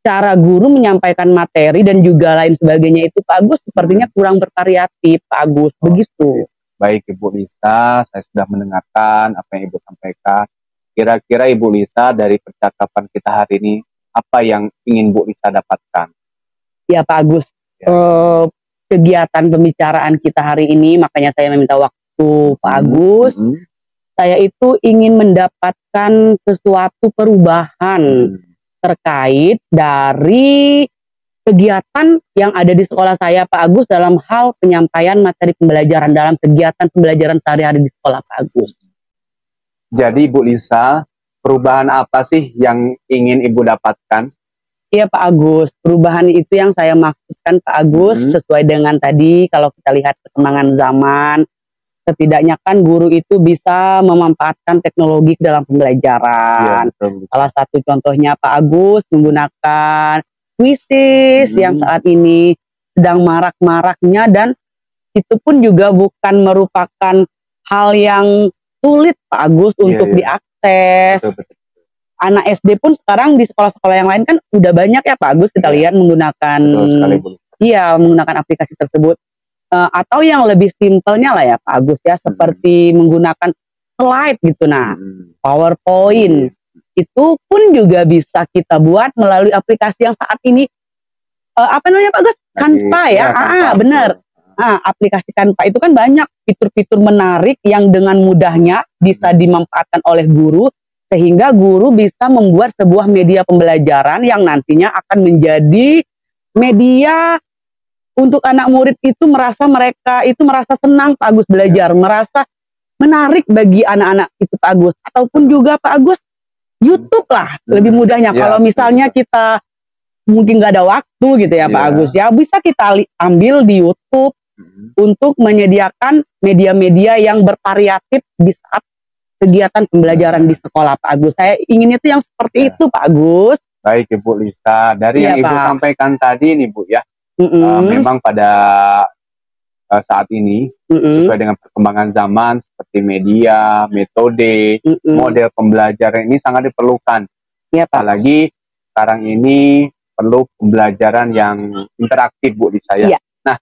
cara guru menyampaikan materi dan juga lain sebagainya itu Pak Agus sepertinya kurang bervariatif Pak Agus, begitu. Baik Ibu Lisa, saya sudah mendengarkan apa yang Ibu sampaikan. Kira-kira Ibu Lisa dari percakapan kita hari ini, apa yang ingin Bu Lisa dapatkan? Ya Pak Agus, kegiatan pembicaraan kita hari ini, makanya saya meminta waktu Pak Agus. Saya itu ingin mendapatkan sesuatu perubahan terkait dari kegiatan yang ada di sekolah saya Pak Agus dalam hal penyampaian materi pembelajaran dalam kegiatan pembelajaran sehari-hari di sekolah Pak Agus. Jadi Bu Lisa, perubahan apa sih yang ingin Ibu dapatkan? Iya Pak Agus, perubahan itu yang saya maksudkan Pak Agus, sesuai dengan tadi kalau kita lihat perkembangan zaman, setidaknya kan guru itu bisa memanfaatkan teknologi dalam pembelajaran. Salah satu contohnya Pak Agus menggunakan kuisis yang saat ini sedang marak-maraknya, dan itu pun juga bukan merupakan hal yang sulit Pak Agus untuk diakses. Betul. Anak SD pun sekarang di sekolah-sekolah yang lain kan udah banyak ya Pak Agus kita lihat menggunakan menggunakan aplikasi tersebut. Atau yang lebih simpelnya lah ya Pak Agus ya, seperti menggunakan slide gitu. Nah, PowerPoint itu pun juga bisa kita buat melalui aplikasi yang saat ini apa namanya Pak Agus? Canva ya. Benar. Aplikasi Canva itu kan banyak fitur-fitur menarik yang dengan mudahnya bisa dimanfaatkan oleh guru, sehingga guru bisa membuat sebuah media pembelajaran yang nantinya akan menjadi media untuk anak murid itu mereka itu merasa senang Pak Agus belajar, merasa menarik bagi anak-anak itu Pak Agus. Ataupun juga Pak Agus, YouTube lah lebih mudahnya. Kalau misalnya kita mungkin nggak ada waktu gitu ya Pak Agus ya, bisa kita ambil di YouTube untuk menyediakan media-media yang bervariatif di saat kegiatan pembelajaran di sekolah Pak Agus. Saya ingin itu yang seperti itu Pak Agus. Baik Ibu Lisa, dari yang Ibu sampaikan tadi nih Bu ya, memang pada saat ini sesuai dengan perkembangan zaman seperti media, metode, model pembelajaran ini sangat diperlukan. Apalagi sekarang ini perlu pembelajaran yang interaktif Bu Lisa ya. Nah,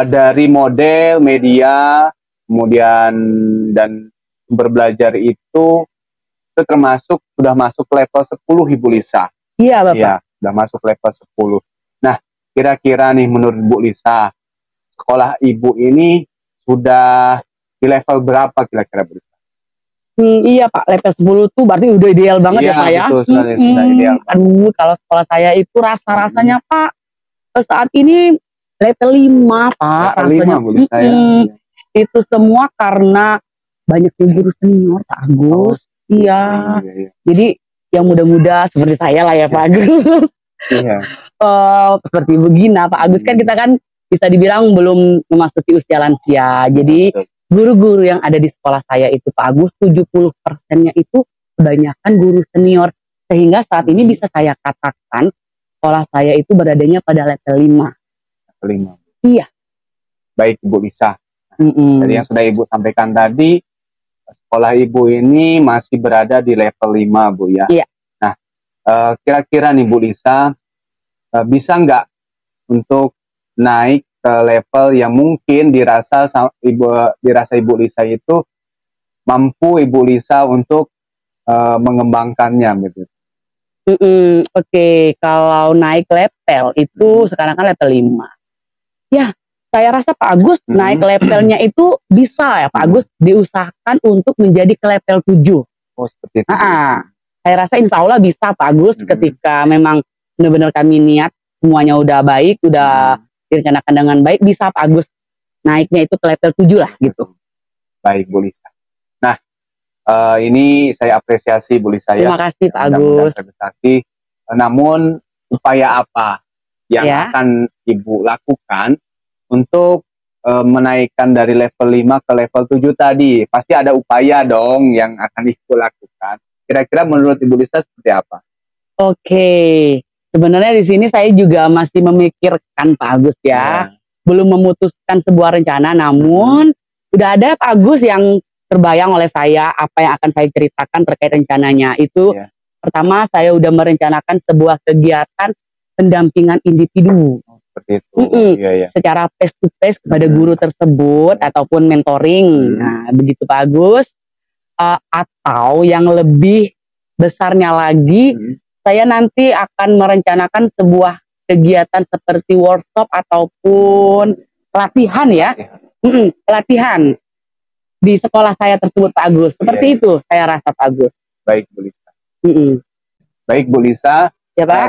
dari model, media, kemudian dan sumber belajar itu termasuk sudah masuk level 10 Ibu Lisa. Iya Bapak. Iya, sudah masuk level 10. Nah, kira-kira nih menurut Bu Lisa, sekolah Ibu ini sudah di level berapa kira-kira Bu Lisa? Iya Pak, level 10 tuh berarti udah ideal banget ya Pak ya. Betul, sudah ideal. Aduh, kalau sekolah saya itu rasa-rasanya Pak, saat ini level 5 Pak. Level 5 Bu Lisa ya. Itu semua karena banyaknya guru senior Pak Agus. Iya. Jadi yang muda-muda seperti saya lah ya Pak Agus. Seperti begini Pak Agus kan kita kan bisa dibilang belum memasuki usia lansia. Jadi guru-guru yang ada di sekolah saya itu Pak Agus 70%-nya itu kebanyakan guru senior. Sehingga saat ini bisa saya katakan sekolah saya itu beradanya pada level 5. Level 5. Iya. Baik Bu Lisa. Jadi yang sudah Ibu sampaikan tadi, sekolah Ibu ini masih berada di level 5 Bu ya. Iya. Nah, kira-kira nih Bu Lisa, bisa nggak untuk naik ke level yang mungkin dirasa Ibu Lisa itu mampu Ibu Lisa untuk mengembangkannya gitu. Oke, kalau naik level itu sekarang kan level 5. Ya, saya rasa Pak Agus naik levelnya itu bisa ya Pak Agus diusahakan untuk menjadi ke level 7. Oh, seperti itu. Saya rasa insya Allah bisa Pak Agus ketika memang benar-benar kami niat semuanya udah baik, udah direncanakan dengan baik, bisa Pak Agus naiknya itu ke level 7 lah gitu. Baik Bu Lisa. Nah, ini saya apresiasi Bu Lisa ya. Terima kasih Pak Agus. Namun upaya apa yang akan Ibu lakukan untuk menaikkan dari level 5 ke level 7 tadi? Pasti ada upaya dong yang akan Ibu lakukan. Kira-kira menurut Ibu Lisa seperti apa? Oke, sebenarnya di sini saya juga masih memikirkan Pak Agus ya. Belum memutuskan sebuah rencana, namun udah ada Pak Agus yang terbayang oleh saya apa yang akan saya ceritakan terkait rencananya. Itu pertama saya udah merencanakan sebuah kegiatan pendampingan individu. Seperti itu. Secara face to face kepada guru tersebut ataupun mentoring. Nah, begitu Pak Agus. Atau yang lebih besarnya lagi, saya nanti akan merencanakan sebuah kegiatan seperti workshop ataupun pelatihan ya. Pelatihan di sekolah saya tersebut Pak Agus. Seperti itu saya rasa Pak Agus. Baik Bu Lisa. Baik Bu Lisa.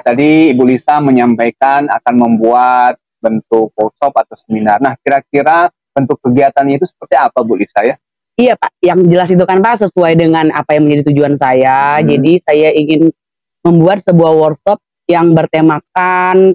Tadi Ibu Lisa menyampaikan akan membuat bentuk workshop atau seminar. Nah, kira-kira bentuk kegiatannya itu seperti apa Bu Lisa ya? Iya Pak, yang jelas itu kan Pak sesuai dengan apa yang menjadi tujuan saya. Jadi saya ingin membuat sebuah workshop yang bertemakan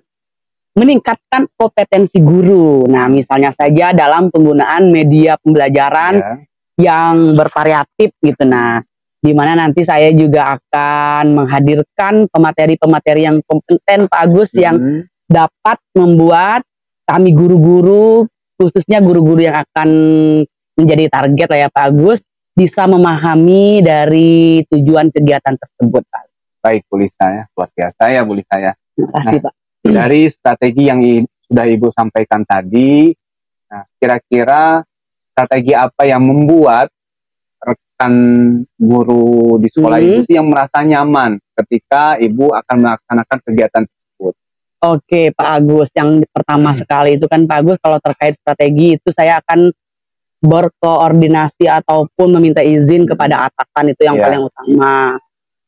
meningkatkan kompetensi guru. Nah, misalnya saja dalam penggunaan media pembelajaran yang bervariatif gitu. Nah, di mana nanti saya juga akan menghadirkan pemateri-pemateri yang kompeten Pak Agus yang dapat membuat kami guru-guru, khususnya guru-guru yang akan menjadi target lah ya Pak Agus, bisa memahami dari tujuan kegiatan tersebut Pak. Baik Bu Lisa ya, luar biasa ya Bu Lisa ya. Terima kasih Pak. Dari strategi yang sudah Ibu sampaikan tadi, nah kira-kira strategi apa yang membuat rekan guru di sekolah Ibu itu yang merasa nyaman ketika Ibu akan melaksanakan kegiatan tersebut? Oke Pak Agus, yang pertama sekali itu kan Pak Agus, kalau terkait strategi itu saya akan berkoordinasi ataupun meminta izin kepada atasan, itu yang paling utama.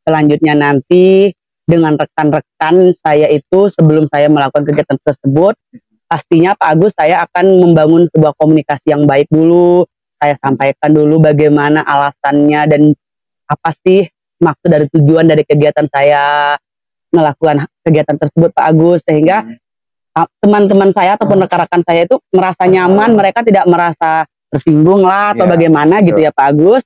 Selanjutnya nanti dengan rekan-rekan saya itu sebelum saya melakukan kegiatan tersebut, pastinya Pak Agus saya akan membangun sebuah komunikasi yang baik dulu. Saya sampaikan dulu bagaimana alasannya dan apa sih maksud dari tujuan dari kegiatan saya melakukan kegiatan tersebut Pak Agus, sehingga teman-teman saya ataupun rekan-rekan saya itu merasa nyaman, mereka tidak merasa tersinggung lah atau bagaimana gitu ya Pak Agus,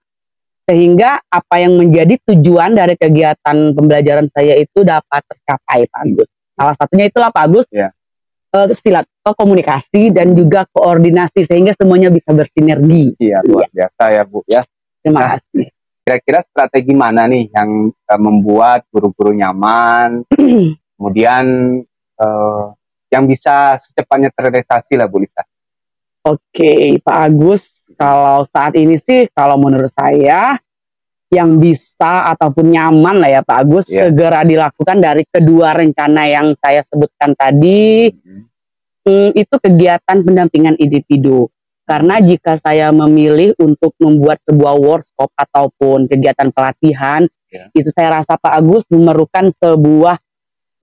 sehingga apa yang menjadi tujuan dari kegiatan pembelajaran saya itu dapat tercapai Pak Agus. Salah satunya itulah Pak Agus, komunikasi dan juga koordinasi sehingga semuanya bisa bersinergi. Iya, luar biasa ya Bu ya. Terima kasih. Kira-kira strategi mana nih yang membuat guru-guru nyaman, kemudian yang bisa secepatnya terrealisasi lah Bu Lisa? Oke Pak Agus, kalau saat ini sih kalau menurut saya yang bisa ataupun nyaman lah ya Pak Agus, segera dilakukan dari kedua rencana yang saya sebutkan tadi, itu kegiatan pendampingan individu. Karena jika saya memilih untuk membuat sebuah workshop ataupun kegiatan pelatihan, itu saya rasa Pak Agus memerlukan sebuah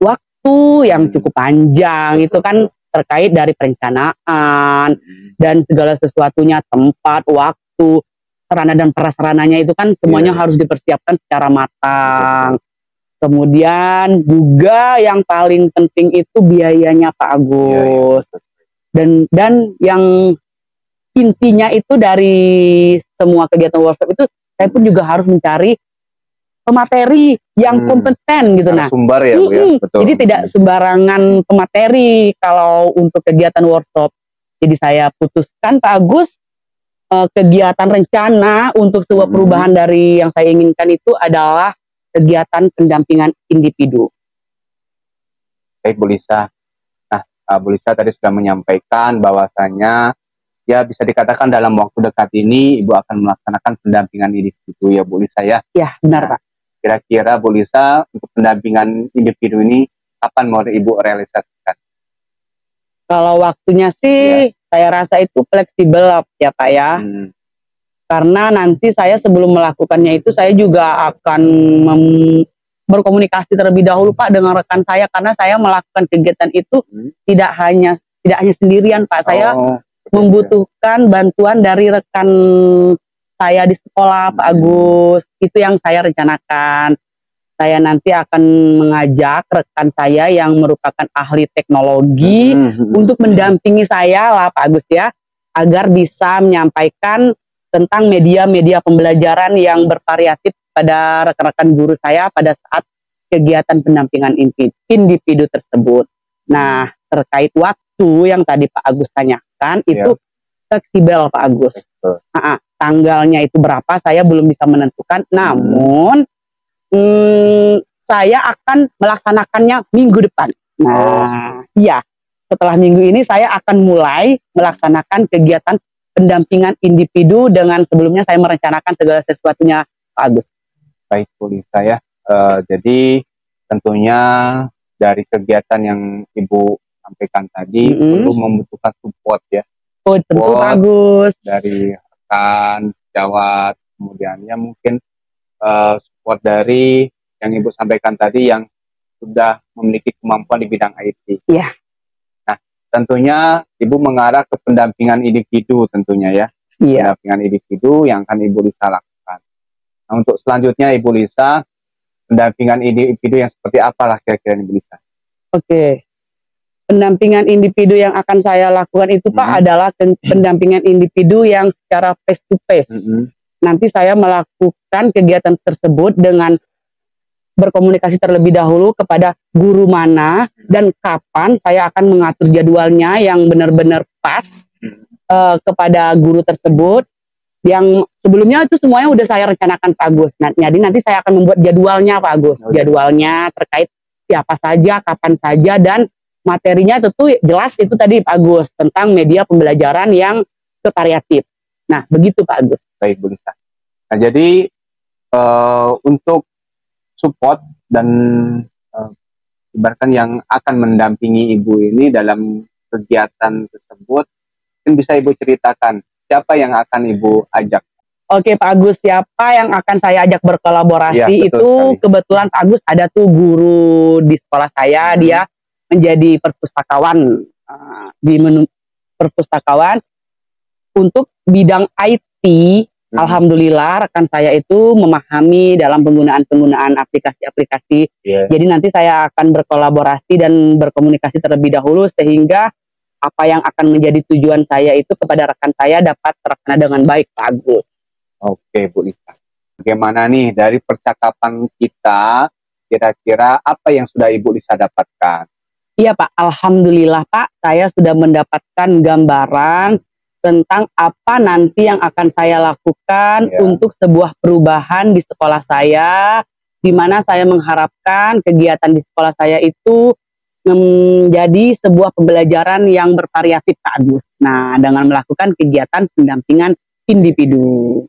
waktu yang cukup panjang. Itu kan terkait dari perencanaan dan segala sesuatunya, tempat, waktu, sarana dan prasarananya itu kan semuanya harus dipersiapkan secara matang. Kemudian juga yang paling penting itu biayanya Pak Agus. Dan yang intinya itu dari semua kegiatan workshop itu saya pun juga harus mencari pemateri yang kompeten gitu. Nah, sumber ya, Bu, ya? Betul. Jadi tidak sembarangan pemateri kalau untuk kegiatan workshop. Jadi saya putuskan Pak Agus, kegiatan rencana untuk sebuah perubahan dari yang saya inginkan itu adalah kegiatan pendampingan individu. Baik Bu Lisa. Nah, Bu Lisa tadi sudah menyampaikan bahwasanya ya bisa dikatakan dalam waktu dekat ini Ibu akan melaksanakan pendampingan individu ya Bu Lisa ya? Ya benar Pak. Kira-kira Bu Lisa untuk pendampingan individu ini kapan mau Ibu realisasikan? Kalau waktunya sih saya rasa itu fleksibel ya Pak ya. Karena nanti saya sebelum melakukannya itu saya juga akan berkomunikasi terlebih dahulu Pak dengan rekan saya, karena saya melakukan kegiatan itu tidak hanya sendirian Pak. Saya membutuhkan bantuan dari rekan saya di sekolah Pak Agus. Itu yang saya rencanakan. Saya nanti akan mengajak rekan saya yang merupakan ahli teknologi untuk mendampingi saya lah Pak Agus ya, agar bisa menyampaikan tentang media-media pembelajaran yang bervariatif pada rekan-rekan guru saya pada saat kegiatan pendampingan individu tersebut. Nah, terkait waktu yang tadi Pak Agus tanyakan, itu fleksibel Pak Agus. Tanggalnya itu berapa saya belum bisa menentukan, namun saya akan melaksanakannya minggu depan. Nah, setelah minggu ini saya akan mulai melaksanakan kegiatan pendampingan individu dengan sebelumnya saya merencanakan segala sesuatunya Pak Agus. Baik Bu Lisa ya, jadi tentunya dari kegiatan yang Ibu sampaikan tadi perlu membutuhkan support ya. Tentu Pak Agus. Dari rekan, sejawat, kemudian ya mungkin support dari yang Ibu sampaikan tadi yang sudah memiliki kemampuan di bidang IT. Iya. Nah, tentunya Ibu mengarah ke pendampingan individu tentunya ya. Pendampingan individu yang akan Ibu Lisa lakukan. Nah, untuk selanjutnya Ibu Lisa, pendampingan individu yang seperti apalah kira-kira Ibu Lisa? Oke. Pendampingan individu yang akan saya lakukan itu Pak adalah pendampingan individu yang secara face to face. nanti saya melakukan kegiatan tersebut dengan berkomunikasi terlebih dahulu kepada guru mana dan kapan saya akan mengatur jadwalnya yang benar-benar pas kepada guru tersebut. Yang sebelumnya itu semuanya udah saya rencanakan Pak Agus. Nah, jadi nanti saya akan membuat jadwalnya Pak Agus. Jadwalnya terkait siapa saja, kapan saja, dan materinya tentu jelas itu tadi Pak Agus tentang media pembelajaran yang variatif. Nah, begitu Pak Agus. Baik Bu Lisa. Nah, jadi untuk support dan ibaratkan yang akan mendampingi Ibu ini dalam kegiatan tersebut, mungkin bisa Ibu ceritakan siapa yang akan Ibu ajak? Oke Pak Agus, siapa yang akan saya ajak berkolaborasi? Ya, itu sekali. Kebetulan Pak Agus ada tuh guru di sekolah saya, dia menjadi perpustakawan perpustakawan untuk bidang IT. Alhamdulillah rekan saya itu memahami dalam penggunaan aplikasi-aplikasi. Jadi nanti saya akan berkolaborasi dan berkomunikasi terlebih dahulu sehingga apa yang akan menjadi tujuan saya itu kepada rekan saya dapat terlaksana dengan baik Pak Agus. Oke Bu Lisa. Bagaimana nih dari percakapan kita, kira-kira apa yang sudah Ibu Lisa dapatkan? Iya Pak, Alhamdulillah Pak, saya sudah mendapatkan gambaran tentang apa nanti yang akan saya lakukan untuk sebuah perubahan di sekolah saya, di mana saya mengharapkan kegiatan di sekolah saya itu menjadi sebuah pembelajaran yang bervariatif Pak Agus. Nah, dengan melakukan kegiatan pendampingan individu.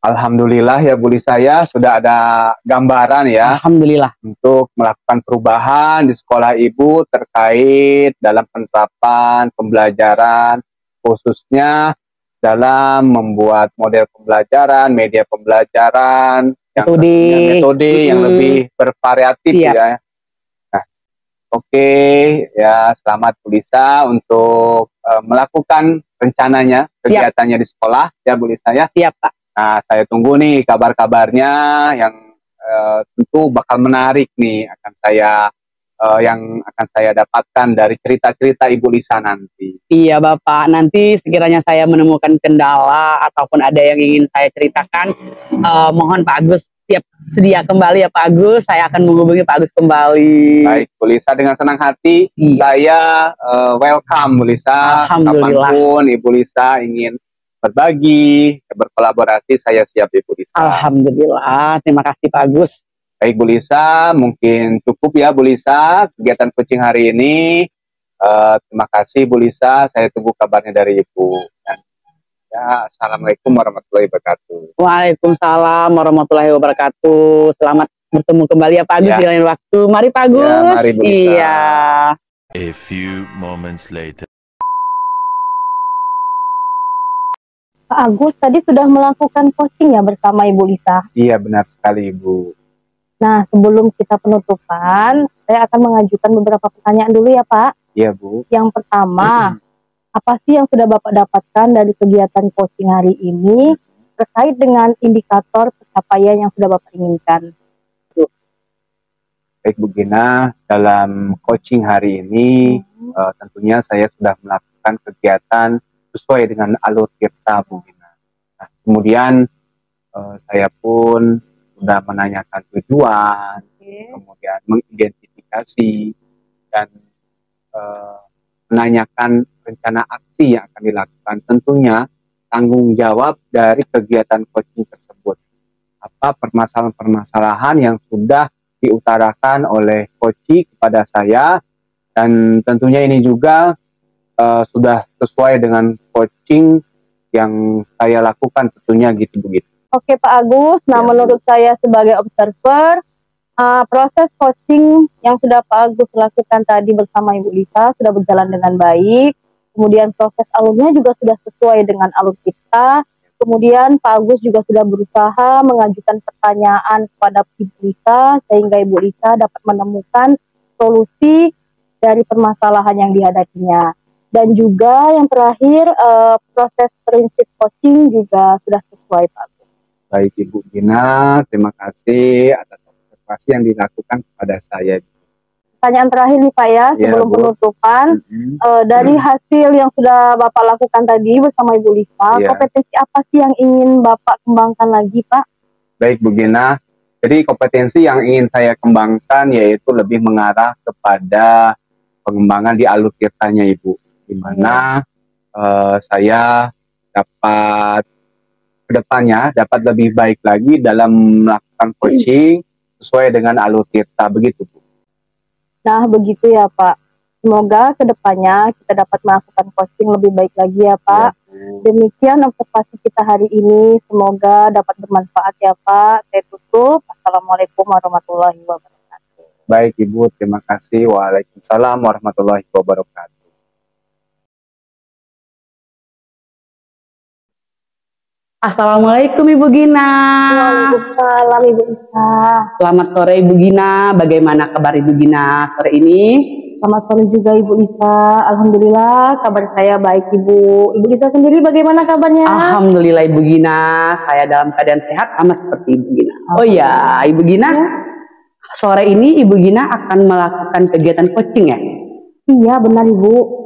Alhamdulillah ya Bu Lisa ya, sudah ada gambaran ya. Alhamdulillah. Untuk melakukan perubahan di sekolah Ibu terkait dalam penerapan pembelajaran, khususnya dalam membuat model pembelajaran, media pembelajaran, metode yang lebih bervariatif ya. Nah, oke, ya selamat Bu Lisa untuk melakukan rencananya, kegiatannya di sekolah ya Bu Lisa ya. Siap Pak. Nah, saya tunggu nih kabar-kabarnya yang tentu bakal menarik nih yang akan saya dapatkan dari cerita-cerita Ibu Lisa nanti. Iya Bapak, nanti sekiranya saya menemukan kendala ataupun ada yang ingin saya ceritakan, mohon Pak Agus siap sedia kembali ya Pak Agus, saya akan menghubungi Pak Agus kembali. Baik Bu Lisa, dengan senang hati saya welcome Bu Lisa. Kapanpun Ibu Lisa ingin berbagi, berkolaborasi, saya siap Ibu Lisa. Alhamdulillah, terima kasih Pak Agus. Baik Bu Lisa, mungkin cukup ya Bu Lisa kegiatan coaching hari ini. Terima kasih Bu Lisa, saya tunggu kabarnya dari Ibu. Dan, ya, Assalamualaikum warahmatullahi wabarakatuh. Waalaikumsalam warahmatullahi wabarakatuh. Selamat bertemu kembali ya Pak Agus di lain waktu. Mari Pak Agus. Ya, mari Bu Lisa. Iya. A few moments later. Pak Agus tadi sudah melakukan coaching ya bersama Ibu Lisa? Iya benar sekali Ibu. Nah, sebelum kita penutupan, saya akan mengajukan beberapa pertanyaan dulu ya Pak. Iya Bu. Yang pertama, apa sih yang sudah Bapak dapatkan dari kegiatan coaching hari ini terkait dengan indikator pencapaian yang sudah Bapak inginkan? Baik Bu Gina, dalam coaching hari ini tentunya saya sudah melakukan kegiatan sesuai dengan alur kita Bu Gina. Nah, kemudian saya pun sudah menanyakan tujuan, kemudian mengidentifikasi dan menanyakan rencana aksi yang akan dilakukan. Tentunya tanggung jawab dari kegiatan coaching tersebut. Apa permasalahan-permasalahan yang sudah diutarakan oleh coaching kepada saya, dan tentunya ini juga sudah sesuai dengan coaching yang saya lakukan tentunya gitu begitu. Oke Pak Agus, nah menurut saya sebagai observer, proses coaching yang sudah Pak Agus lakukan tadi bersama Ibu Lisa sudah berjalan dengan baik. Kemudian proses alurnya juga sudah sesuai dengan alur kita. Kemudian Pak Agus juga sudah berusaha mengajukan pertanyaan kepada Ibu Lisa sehingga Ibu Lisa dapat menemukan solusi dari permasalahan yang dihadapinya. Dan juga yang terakhir, proses prinsip coaching juga sudah sesuai Pak Agus. Baik Ibu Gina, terima kasih atas observasi yang dilakukan kepada saya. pertanyaan terakhir nih Pak ya, sebelum Bu. penutupan. Dari hasil yang sudah Bapak lakukan tadi bersama Ibu Lisa, kompetensi apa sih yang ingin Bapak kembangkan lagi Pak? Baik Bu Gina, jadi kompetensi yang ingin saya kembangkan yaitu lebih mengarah kepada pengembangan di alur tirtanya Ibu, di mana saya dapat kedepannya dapat lebih baik lagi dalam melakukan coaching sesuai dengan alur tirta, begitu Bu. Nah begitu ya Pak, semoga kedepannya kita dapat melakukan coaching lebih baik lagi ya Pak. Demikian observasi kita hari ini, semoga dapat bermanfaat ya Pak. Saya tutup, Assalamualaikum warahmatullahi wabarakatuh. Baik Ibu, terima kasih. Waalaikumsalam warahmatullahi wabarakatuh. Assalamualaikum Ibu Gina. Waalaikumsalam Ibu Isa. Selamat sore Ibu Gina, bagaimana kabar Ibu Gina sore ini? Selamat sore juga Ibu Isa. Alhamdulillah kabar saya baik Ibu. Ibu Isa sendiri bagaimana kabarnya? Alhamdulillah Ibu Gina, saya dalam keadaan sehat sama seperti Ibu Gina. Oh ya Ibu Gina, sore ini Ibu Gina akan melakukan kegiatan coaching ya? Iya benar Ibu.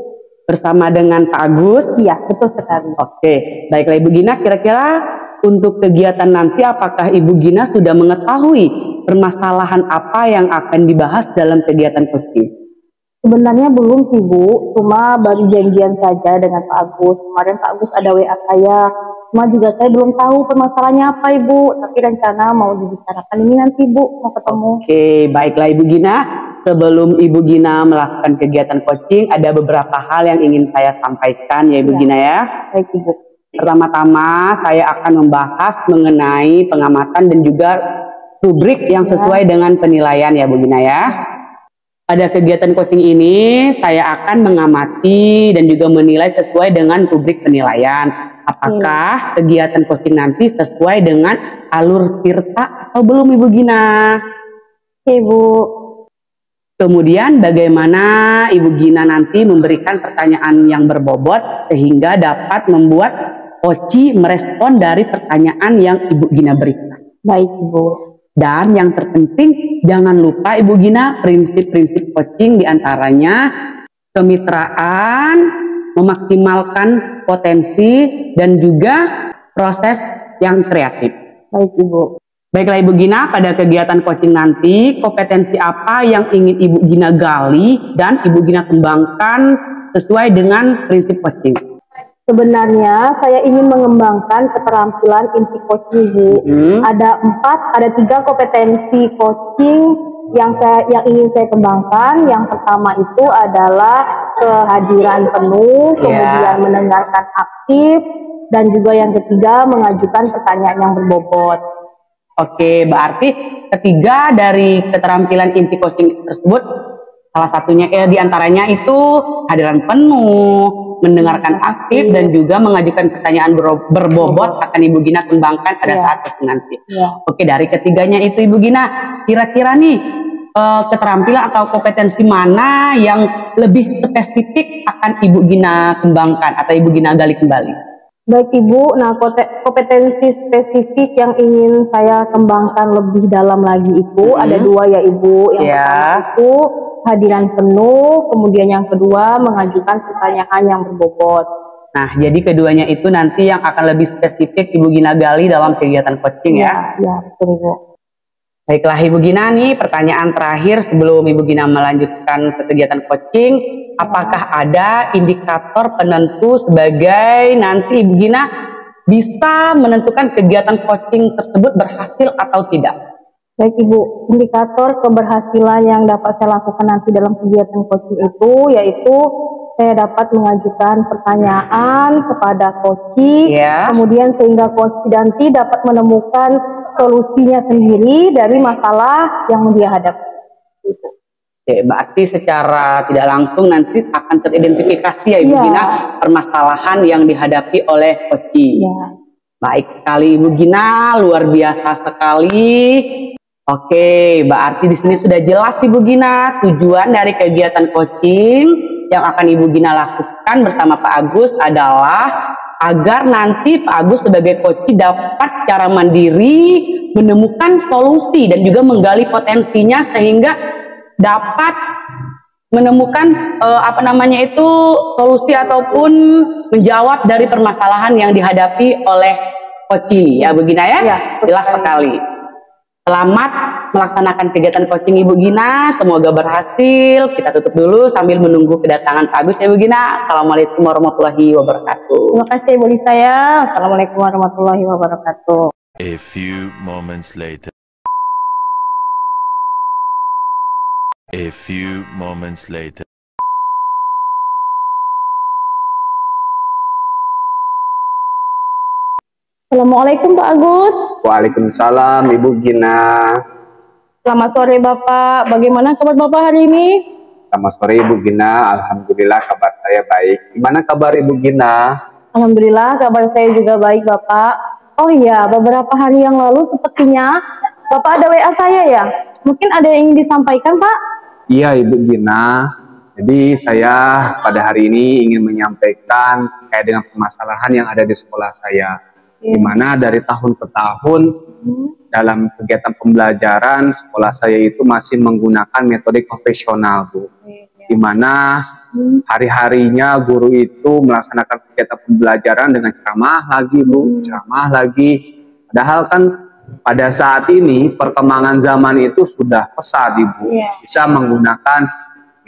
Bersama dengan Pak Agus? Iya betul sekali. Oke, baiklah Ibu Gina, kira-kira untuk kegiatan nanti apakah Ibu Gina sudah mengetahui permasalahan apa yang akan dibahas dalam kegiatan coaching? Sebenarnya belum sih Bu, cuma baru janjian saja dengan Pak Agus. Kemarin Pak Agus ada WA saya, cuma juga saya belum tahu permasalahannya apa Ibu, tapi rencana mau dibicarakan ini nanti Bu, mau ketemu. Oke, baiklah Ibu Gina, sebelum Ibu Gina melakukan kegiatan coaching, ada beberapa hal yang ingin saya sampaikan ya Ibu Gina ya. Baik Ibu. Pertama-tama saya akan membahas mengenai pengamatan dan juga rubrik yang sesuai dengan penilaian ya Bu Gina ya. Pada kegiatan coaching ini saya akan mengamati dan juga menilai sesuai dengan rubrik penilaian. Apakah kegiatan coaching nanti sesuai dengan alur tirta atau belum Ibu Gina? Ibu. Kemudian bagaimana Ibu Gina nanti memberikan pertanyaan yang berbobot sehingga dapat membuat coach merespon dari pertanyaan yang Ibu Gina berikan. Baik Ibu. Dan yang terpenting jangan lupa Ibu Gina prinsip-prinsip coaching diantaranya kemitraan, memaksimalkan potensi dan juga proses yang kreatif. Baik Ibu. Baiklah Ibu Gina, pada kegiatan coaching nanti kompetensi apa yang ingin Ibu Gina gali dan Ibu Gina kembangkan sesuai dengan prinsip coaching? Sebenarnya saya ingin mengembangkan keterampilan inti coaching Bu. Ada 3 kompetensi coaching yang ingin saya kembangkan. Yang pertama itu adalah kehadiran penuh, kemudian mendengarkan aktif, dan juga yang ketiga mengajukan pertanyaan yang berbobot. Oke, berarti ketiga dari keterampilan inti coaching tersebut salah satunya diantaranya itu hadiran penuh, mendengarkan aktif, dan juga mengajukan pertanyaan berbobot akan Ibu Gina kembangkan pada saat coaching nanti. Oke, dari ketiganya itu Ibu Gina, kira-kira nih keterampilan atau kompetensi mana yang lebih spesifik akan Ibu Gina kembangkan atau Ibu Gina gali kembali? Baik Ibu, nah kompetensi spesifik yang ingin saya kembangkan lebih dalam lagi itu ada 2 ya Ibu. Yang pertama itu hadiran penuh, kemudian yang kedua mengajukan pertanyaan yang berbobot. Nah, jadi keduanya itu nanti yang akan lebih spesifik Ibu Gina gali dalam kegiatan coaching ya? Ya, betul Ibu. Baiklah Ibu Gina nih, pertanyaan terakhir sebelum Ibu Gina melanjutkan ke kegiatan coaching, apakah ada indikator penentu sebagai nanti Ibu Gina bisa menentukan kegiatan coaching tersebut berhasil atau tidak? Baik Ibu, indikator keberhasilan yang dapat saya lakukan nanti dalam kegiatan coaching itu yaitu saya dapat mengajukan pertanyaan kepada coach, kemudian sehingga coach nanti dapat menemukan solusinya sendiri dari masalah yang dia hadapi. Oke, berarti secara tidak langsung nanti akan teridentifikasi ya Ibu Gina permasalahan yang dihadapi oleh coach. Baik sekali Ibu Gina, luar biasa sekali. Oke, berarti di sini sudah jelas Ibu Gina tujuan dari kegiatan coaching yang akan Ibu Gina lakukan bersama Pak Agus adalah agar nanti Pak Agus sebagai coach dapat secara mandiri menemukan solusi dan juga menggali potensinya sehingga dapat menemukan solusi ataupun menjawab dari permasalahan yang dihadapi oleh coaching ya Bu Gina ya. Iya, Jelas sekali. Selamat melaksanakan kegiatan coaching Ibu Gina, semoga berhasil. Kita tutup dulu sambil menunggu kedatangan Pak Agus ya Bu Gina. Assalamualaikum warahmatullahi wabarakatuh. Terima kasih Bu Lisa ya. Assalamualaikum warahmatullahi wabarakatuh. A few moments later. A few moments later. Assalamualaikum Pak Agus. Waalaikumsalam Ibu Gina. Selamat sore Bapak. Bagaimana kabar Bapak hari ini? Selamat sore Ibu Gina. Alhamdulillah kabar saya baik. Gimana kabar Ibu Gina? Alhamdulillah kabar saya juga baik Bapak. Oh iya, beberapa hari yang lalu sepertinya Bapak ada WA saya ya. Mungkin ada yang ingin disampaikan Pak? Iya Ibu Gina. Jadi saya pada hari ini ingin menyampaikan terkait dengan permasalahan yang ada di sekolah saya. Di mana dari tahun ke tahun dalam kegiatan pembelajaran sekolah saya itu masih menggunakan metode konvensional Bu. Di mana hari-harinya guru itu melaksanakan kegiatan pembelajaran dengan ceramah lagi Bu, ceramah lagi. Padahal kan pada saat ini perkembangan zaman itu sudah pesat Ibu. Bisa menggunakan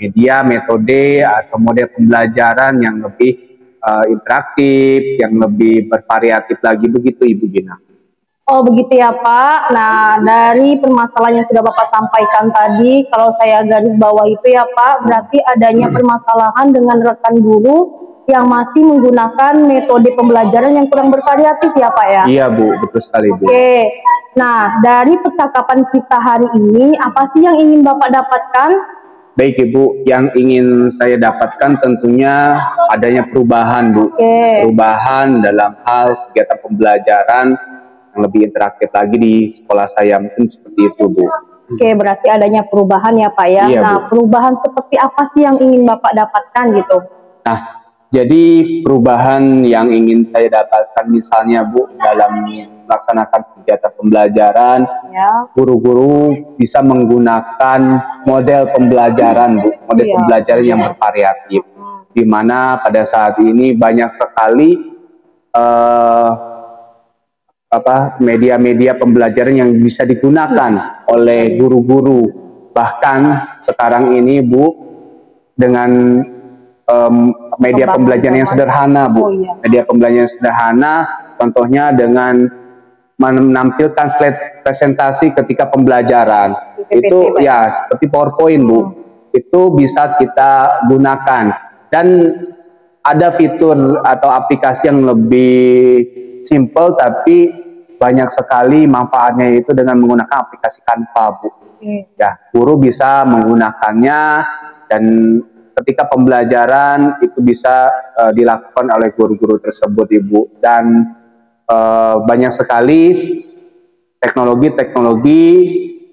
media, metode atau model pembelajaran yang lebih interaktif, yang lebih bervariatif lagi begitu Ibu Gina. Oh begitu ya Pak. Nah dari permasalahan yang sudah Bapak sampaikan tadi, kalau saya garis bawah itu ya Pak, berarti adanya permasalahan dengan rekan guru yang masih menggunakan metode pembelajaran yang kurang bervariatif ya Pak ya? Iya Bu, betul sekali Bu. Oke. Nah dari percakapan kita hari ini, apa sih yang ingin Bapak dapatkan? Baik Ibu, yang ingin saya dapatkan tentunya adanya perubahan Bu. Perubahan dalam hal kegiatan pembelajaran yang lebih interaktif lagi di sekolah saya, mungkin seperti itu Bu. Oke, berarti adanya perubahan ya Pak ya. Iya, nah Bu. perubahan seperti apa sih yang ingin Bapak dapatkan gitu? Nah, jadi perubahan yang ingin saya dapatkan misalnya Bu, dalam melaksanakan kegiatan pembelajaran, guru-guru bisa menggunakan model pembelajaran Bu, model pembelajaran yang bervariatif, di mana pada saat ini banyak sekali media-media pembelajaran yang bisa digunakan oleh guru-guru. Bahkan sekarang ini Bu, dengan media pembelajaran yang sederhana Bu, media pembelajaran yang sederhana, contohnya dengan menampilkan slide presentasi ketika pembelajaran, itu ya seperti PowerPoint Bu, itu bisa kita gunakan. Dan ada fitur atau aplikasi yang lebih simple tapi banyak sekali manfaatnya, itu dengan menggunakan aplikasi Canva Bu. Ya, guru bisa menggunakannya dan ketika pembelajaran itu bisa dilakukan oleh guru-guru tersebut Ibu. Dan banyak sekali teknologi-teknologi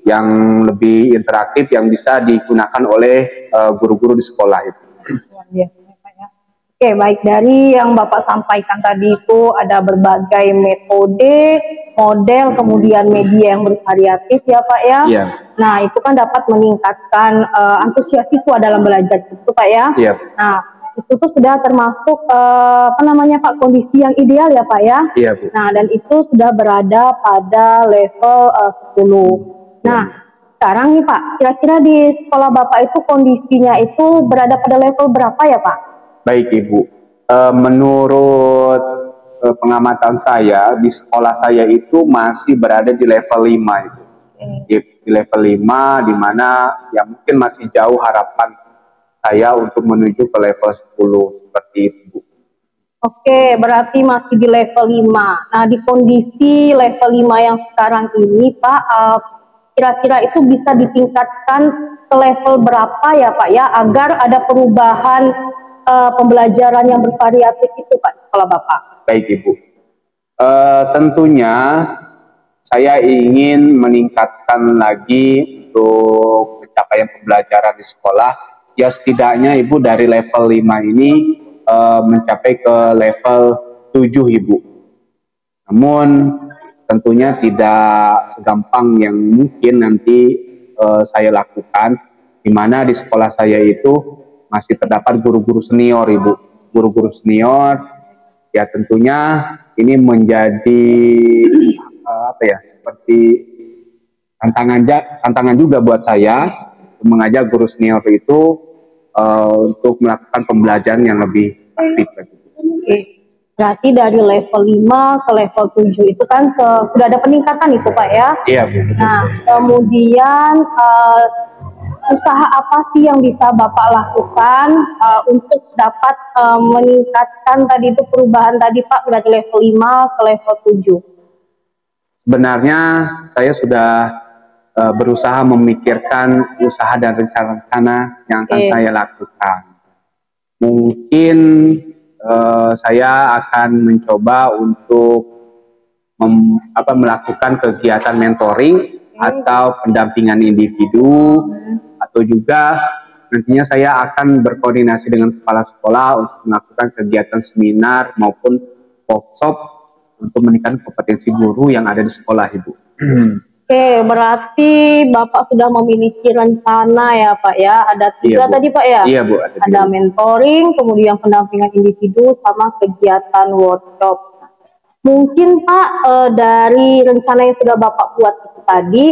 yang lebih interaktif yang bisa digunakan oleh guru-guru di sekolah itu. Oke, baik, dari yang Bapak sampaikan tadi itu ada berbagai metode, model, kemudian media yang bervariatif ya Pak ya. Nah itu kan dapat meningkatkan antusias siswa dalam belajar itu Pak ya. Nah itu tuh sudah termasuk Pak, kondisi yang ideal ya Pak ya. Bu. Nah dan itu sudah berada pada level 10. Nah sekarang nih Pak, kira-kira di sekolah Bapak itu kondisinya itu berada pada level berapa ya Pak? Baik Ibu, menurut pengamatan saya di sekolah saya itu masih berada di level 5 Ibu. Di level 5, di mana ya mungkin masih jauh harapan saya untuk menuju ke level 10 seperti itu. Oke, berarti masih di level 5. Nah, di kondisi level 5 yang sekarang ini, Pak, kira-kira itu bisa ditingkatkan ke level berapa ya, Pak, ya, agar ada perubahan pembelajaran yang bervariatif itu, Pak, kalau Bapak? Baik, Ibu. Tentunya saya ingin meningkatkan lagi untuk pencapaian pembelajaran di sekolah. Ya setidaknya Ibu dari level 5 ini mencapai ke level 7 Ibu. Namun tentunya tidak segampang yang mungkin nanti saya lakukan, di mana di sekolah saya itu masih terdapat guru-guru senior, Ibu. Guru-guru senior, ya tentunya ini menjadi seperti tantangan juga buat saya mengajak guru senior itu untuk melakukan pembelajaran yang lebih aktif. Oke. Berarti dari level 5 ke level 7 itu kan sudah ada peningkatan itu Pak ya? Iya Bu. Nah, kemudian usaha apa sih yang bisa Bapak lakukan untuk dapat meningkatkan tadi itu perubahan tadi Pak dari level 5 ke level 7? Sebenarnya saya sudah berusaha memikirkan usaha dan rencana-rencana yang akan saya lakukan. Mungkin saya akan mencoba untuk melakukan kegiatan mentoring atau pendampingan individu, atau juga nantinya saya akan berkoordinasi dengan kepala sekolah untuk melakukan kegiatan seminar maupun workshop untuk meningkatkan kompetensi guru yang ada di sekolah, Ibu. Oke, berarti Bapak sudah memiliki rencana ya Pak ya, ada 3 tadi Pak ya? Iya Bu. Ada mentoring, kemudian pendampingan individu, sama kegiatan workshop. Mungkin Pak, dari rencana yang sudah Bapak buat itu tadi,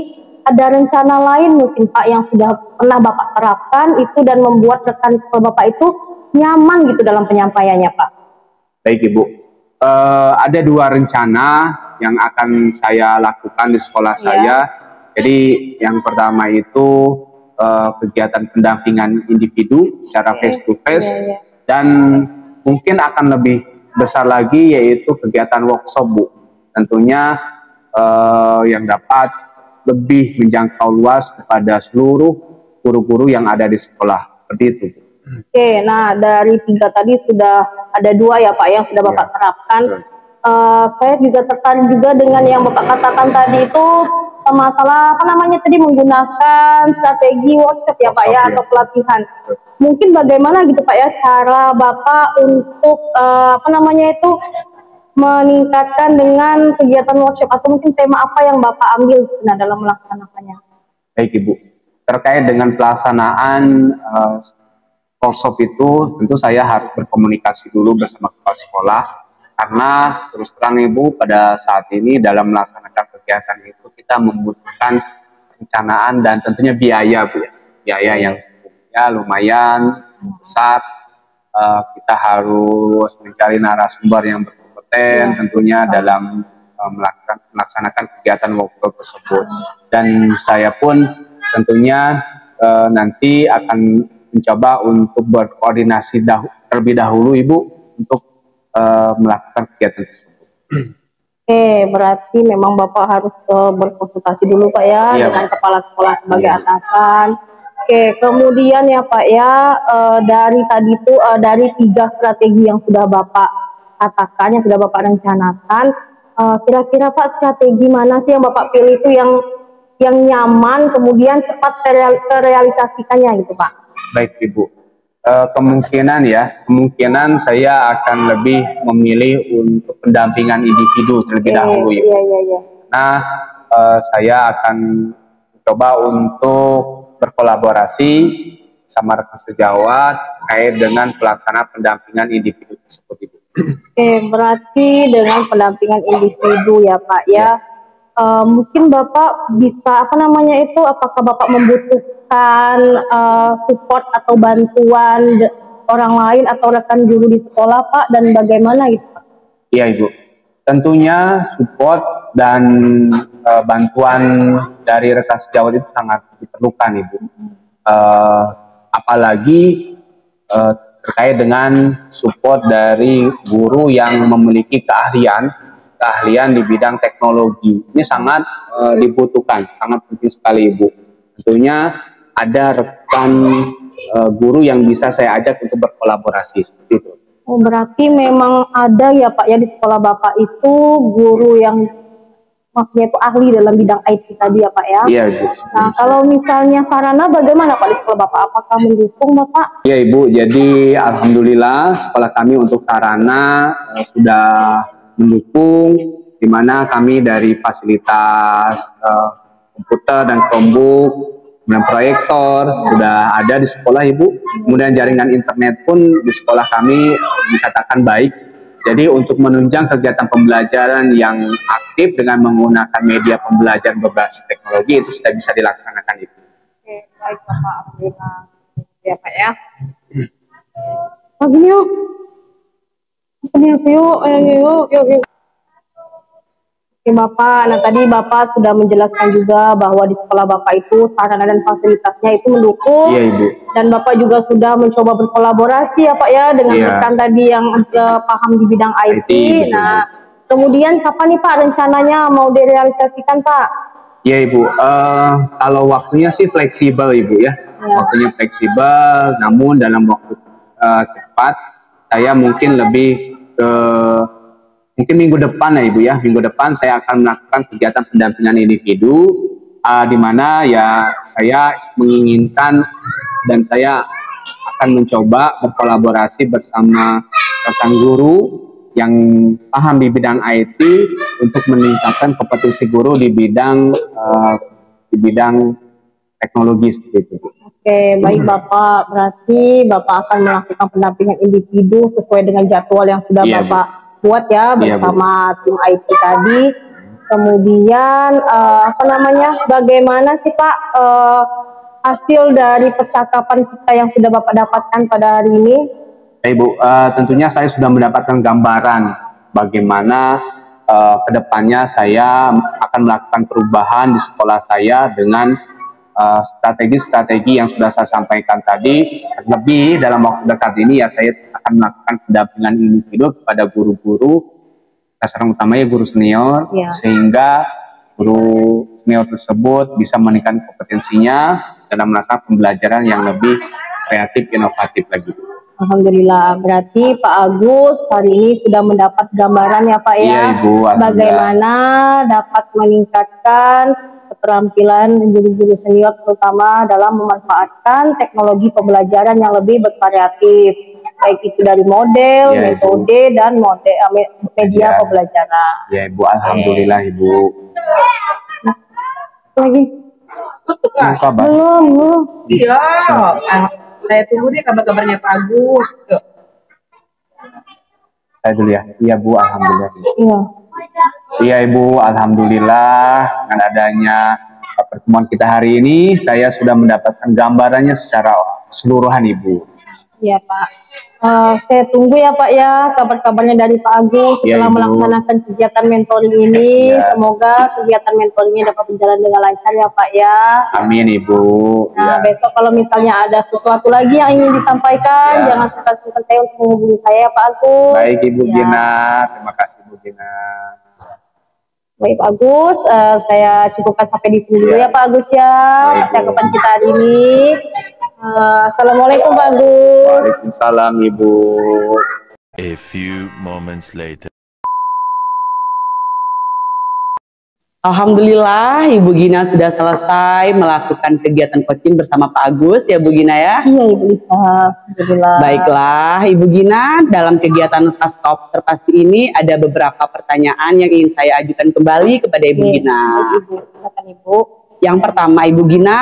ada rencana lain mungkin Pak yang sudah pernah Bapak terapkan itu dan membuat rekan sekolah Bapak itu nyaman gitu dalam penyampaiannya Pak? Baik Ibu, ada 2 rencana yang akan saya lakukan di sekolah saya. Jadi yang pertama itu kegiatan pendampingan individu secara face to face, dan mungkin akan lebih besar lagi yaitu kegiatan workshop Bu. Tentunya yang dapat lebih menjangkau luas kepada seluruh guru-guru yang ada di sekolah. Seperti itu Bu. Oke, nah dari 3 tadi sudah ada 2 ya Pak yang sudah Bapak terapkan. Saya juga tertarik juga dengan yang Bapak katakan tadi itu masalah tadi menggunakan strategi workshop ya Pak ya, atau pelatihan. Mungkin bagaimana gitu Pak ya cara Bapak untuk meningkatkan dengan kegiatan workshop, atau mungkin tema apa yang Bapak ambil dalam melaksanakannya? Baik Ibu, terkait dengan pelaksanaan workshop itu tentu saya harus berkomunikasi dulu bersama kepala sekolah, karena terus terang Ibu pada saat ini dalam melaksanakan kegiatan itu kita membutuhkan perencanaan dan tentunya biaya Bu ya. Biaya yang lumayan besar. Kita harus mencari narasumber yang berkompeten tentunya dalam melaksanakan kegiatan workshop tersebut. Dan saya pun tentunya nanti akan mencoba untuk berkoordinasi terlebih dahulu Ibu untuk melakukan kegiatan tersebut. Oke, berarti memang Bapak harus berkonsultasi dulu Pak ya dengan kepala sekolah sebagai atasan. Oke, kemudian ya Pak ya, dari tadi itu dari 3 strategi yang sudah Bapak katakan, yang sudah Bapak rencanakan, kira-kira Pak strategi mana sih yang Bapak pilih itu yang nyaman kemudian cepat terrealisasikannya gitu Pak? Baik Ibu, kemungkinan saya akan lebih memilih untuk pendampingan individu terlebih dahulu Ibu. Nah, saya akan coba untuk berkolaborasi sama rekan sejawat terkait dengan pelaksanaan pendampingan individu tersebut Ibu. Oke, berarti dengan pendampingan individu ya Pak ya. Mungkin Bapak bisa apakah Bapak membutuhkan support atau bantuan orang lain atau rekan guru di sekolah Pak, dan bagaimana gitu Pak? Iya Ibu, tentunya support dan bantuan dari rekan sejawat itu sangat diperlukan Ibu. Apalagi terkait dengan support dari guru yang memiliki keahlian di bidang teknologi. Ini sangat dibutuhkan, sangat penting sekali Ibu. Tentunya ada rekan guru yang bisa saya ajak untuk berkolaborasi seperti itu. Oh, berarti memang ada ya Pak ya di sekolah Bapak itu guru yang maksudnya itu ahli dalam bidang IT tadi ya Pak ya? Iya Ibu. Nah, kalau misalnya sarana bagaimana Pak di sekolah Bapak? Apakah mendukung Bapak? Iya Ibu, jadi alhamdulillah sekolah kami untuk sarana sudah mendukung, di mana kami dari fasilitas komputer dan Chromebook, kemudian proyektor sudah ada di sekolah Ibu, kemudian jaringan internet pun di sekolah kami dikatakan baik. Jadi untuk menunjang kegiatan pembelajaran yang aktif dengan menggunakan media pembelajaran berbasis teknologi itu sudah bisa dilaksanakan Ibu. Oke, baik Bapak, alhamdulillah. Ya Pak ya. Pagi yuk. Yuk. Oke Bapak, nah tadi Bapak sudah menjelaskan juga bahwa di sekolah Bapak itu sarana dan fasilitasnya itu mendukung. Iya Ibu. Dan Bapak juga sudah mencoba berkolaborasi ya Pak ya dengan rekan tadi yang paham di bidang IT. Nah, kemudian kapan nih Pak rencananya mau direalisasikan Pak? Iya Ibu, kalau waktunya sih fleksibel Ibu ya. Waktunya fleksibel, namun dalam waktu cepat saya mungkin lebih ke mungkin minggu depan ya Ibu ya. Minggu depan saya akan melakukan kegiatan pendampingan individu di mana ya saya menginginkan dan saya akan mencoba berkolaborasi bersama rekan guru yang paham di bidang IT untuk meningkatkan kompetensi guru di bidang teknologi seperti itu. Oke, baik Bapak. Berarti Bapak akan melakukan pendampingan individu sesuai dengan jadwal yang sudah Bapak buat ya bersama tim IT tadi. Kemudian bagaimana sih Pak hasil dari percakapan kita yang sudah Bapak dapatkan pada hari ini? Ya, Ibu, tentunya saya sudah mendapatkan gambaran bagaimana kedepannya saya akan melakukan perubahan di sekolah saya dengan strategi-strategi yang sudah saya sampaikan tadi. Lebih dalam waktu dekat ini ya saya akan melakukan pendampingan individu kepada guru-guru, sasaran utamanya guru senior, sehingga guru senior tersebut bisa meningkatkan kompetensinya dalam melaksanakan pembelajaran yang lebih kreatif, inovatif lagi. Alhamdulillah, berarti Pak Agus hari ini sudah mendapat gambaran ya Pak ya, iya, Ibu, bagaimana dapat meningkatkan keterampilan guru-guru senior terutama dalam memanfaatkan teknologi pembelajaran yang lebih bervariatif, baik itu dari model, metode, dan media pembelajaran. Ya Ibu, alhamdulillah Ibu. Lagi? Belum. Iya. Saya tunggu nih kabar-kabarnya Pak Agus. Saya dulu ya. Iya Bu, alhamdulillah. Iya. Iya Ibu, alhamdulillah dengan adanya pertemuan kita hari ini, saya sudah mendapatkan gambarannya secara keseluruhan Ibu. Iya Pak. Saya tunggu ya Pak ya kabar-kabarnya dari Pak Agus setelah melaksanakan kegiatan mentoring ini. Semoga kegiatan mentoringnya dapat berjalan dengan lancar ya Pak ya. Amin Ibu. Nah besok kalau misalnya ada sesuatu lagi yang ingin disampaikan, jangan sungkan-sungkan saya untuk menghubungi saya Pak Agus. Baik Ibu Gina, terima kasih Ibu Gina. Baik Pak Agus, saya cukupkan sampai di sini dulu ya Pak Agus ya percakapan kita hari ini. Assalamualaikum Pak Agus. Waalaikumsalam Ibu. A few moments later. Alhamdulillah Ibu Gina sudah selesai melakukan kegiatan coaching bersama Pak Agus ya Bu Gina ya. Iya Ibu Lisa, alhamdulillah. Baiklah Ibu Gina, dalam kegiatan Task Terpasti ini ada beberapa pertanyaan yang ingin saya ajukan kembali kepada Ibu Gina. Ibu, silakan Ibu. Yang pertama Ibu Gina,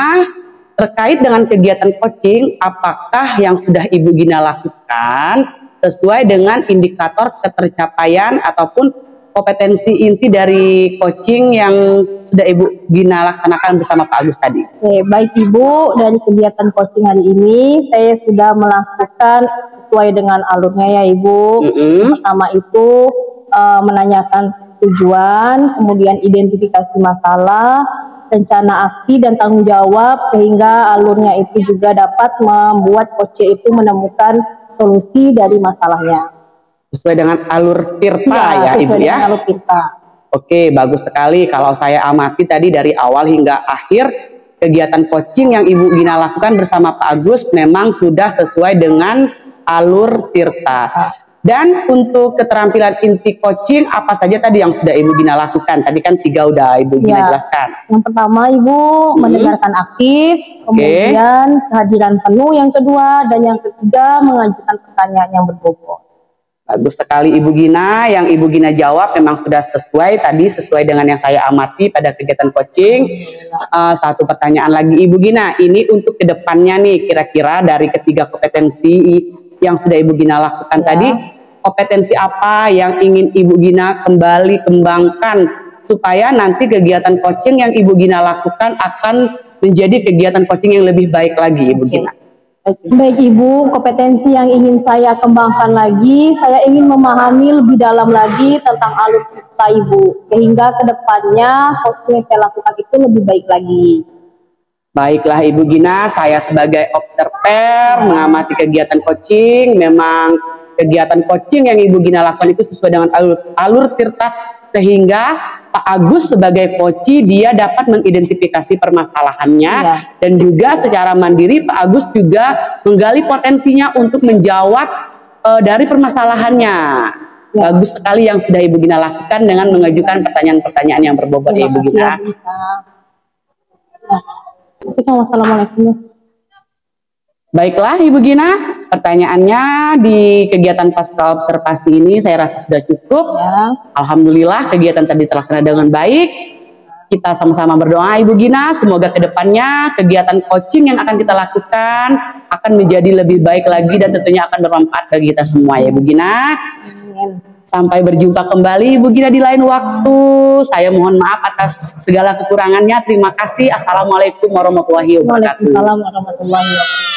terkait dengan kegiatan coaching, apakah yang sudah Ibu Gina lakukan sesuai dengan indikator ketercapaian ataupun kompetensi inti dari coaching yang sudah Ibu Gina laksanakan bersama Pak Agus tadi? Oke, baik Ibu, dari kegiatan coaching hari ini saya sudah melakukan sesuai dengan alurnya ya Ibu. Pertama itu menanyakan tujuan, kemudian identifikasi masalah, rencana aksi dan tanggung jawab, sehingga alurnya itu juga dapat membuat coach itu menemukan solusi dari masalahnya. Sesuai dengan alur Tirta ya Ibu ya? Alur Tirta. Oke, bagus sekali. Kalau saya amati tadi dari awal hingga akhir, kegiatan coaching yang Ibu Gina lakukan bersama Pak Agus memang sudah sesuai dengan alur Tirta. Dan untuk keterampilan inti coaching, apa saja tadi yang sudah Ibu Gina lakukan? Tadi kan 3 udah Ibu Gina jelaskan. Yang pertama Ibu mendengarkan aktif, kemudian kehadiran penuh yang kedua, dan yang ketiga mengajukan pertanyaan yang berbobot. Bagus sekali Ibu Gina, yang Ibu Gina jawab memang sudah sesuai tadi, sesuai dengan yang saya amati pada kegiatan coaching. Satu pertanyaan lagi Ibu Gina, ini untuk kedepannya nih, kira-kira dari ketiga kompetensi yang sudah Ibu Gina lakukan tadi, kompetensi apa yang ingin Ibu Gina kembali kembangkan supaya nanti kegiatan coaching yang Ibu Gina lakukan akan menjadi kegiatan coaching yang lebih baik lagi Ibu Gina? Baik Ibu, kompetensi yang ingin saya kembangkan lagi, saya ingin memahami lebih dalam lagi tentang alutsista Ibu, sehingga kedepannya coaching yang saya lakukan itu lebih baik lagi. Baiklah Ibu Gina, saya sebagai observer mengamati kegiatan coaching, memang kegiatan coaching yang Ibu Gina lakukan itu sesuai dengan alur tirta, sehingga Pak Agus sebagai coach dia dapat mengidentifikasi permasalahannya dan juga secara mandiri Pak Agus juga menggali potensinya untuk menjawab dari permasalahannya. Bagus sekali yang sudah Ibu Gina lakukan dengan mengajukan pertanyaan-pertanyaan yang berbobot Ibu Gina. Wassalamualaikum. Baiklah Ibu Gina, pertanyaannya di kegiatan pasca observasi ini saya rasa sudah cukup. Alhamdulillah kegiatan tadi terlaksana dengan baik. Kita sama-sama berdoa Ibu Gina, semoga kedepannya kegiatan coaching yang akan kita lakukan akan menjadi lebih baik lagi dan tentunya akan bermanfaat bagi kita semua ya Ibu Gina. Sampai berjumpa kembali Ibu Gina di lain waktu. Saya mohon maaf atas segala kekurangannya. Terima kasih. Assalamualaikum warahmatullahi wabarakatuh. Waalaikumsalam warahmatullahi wabarakatuh.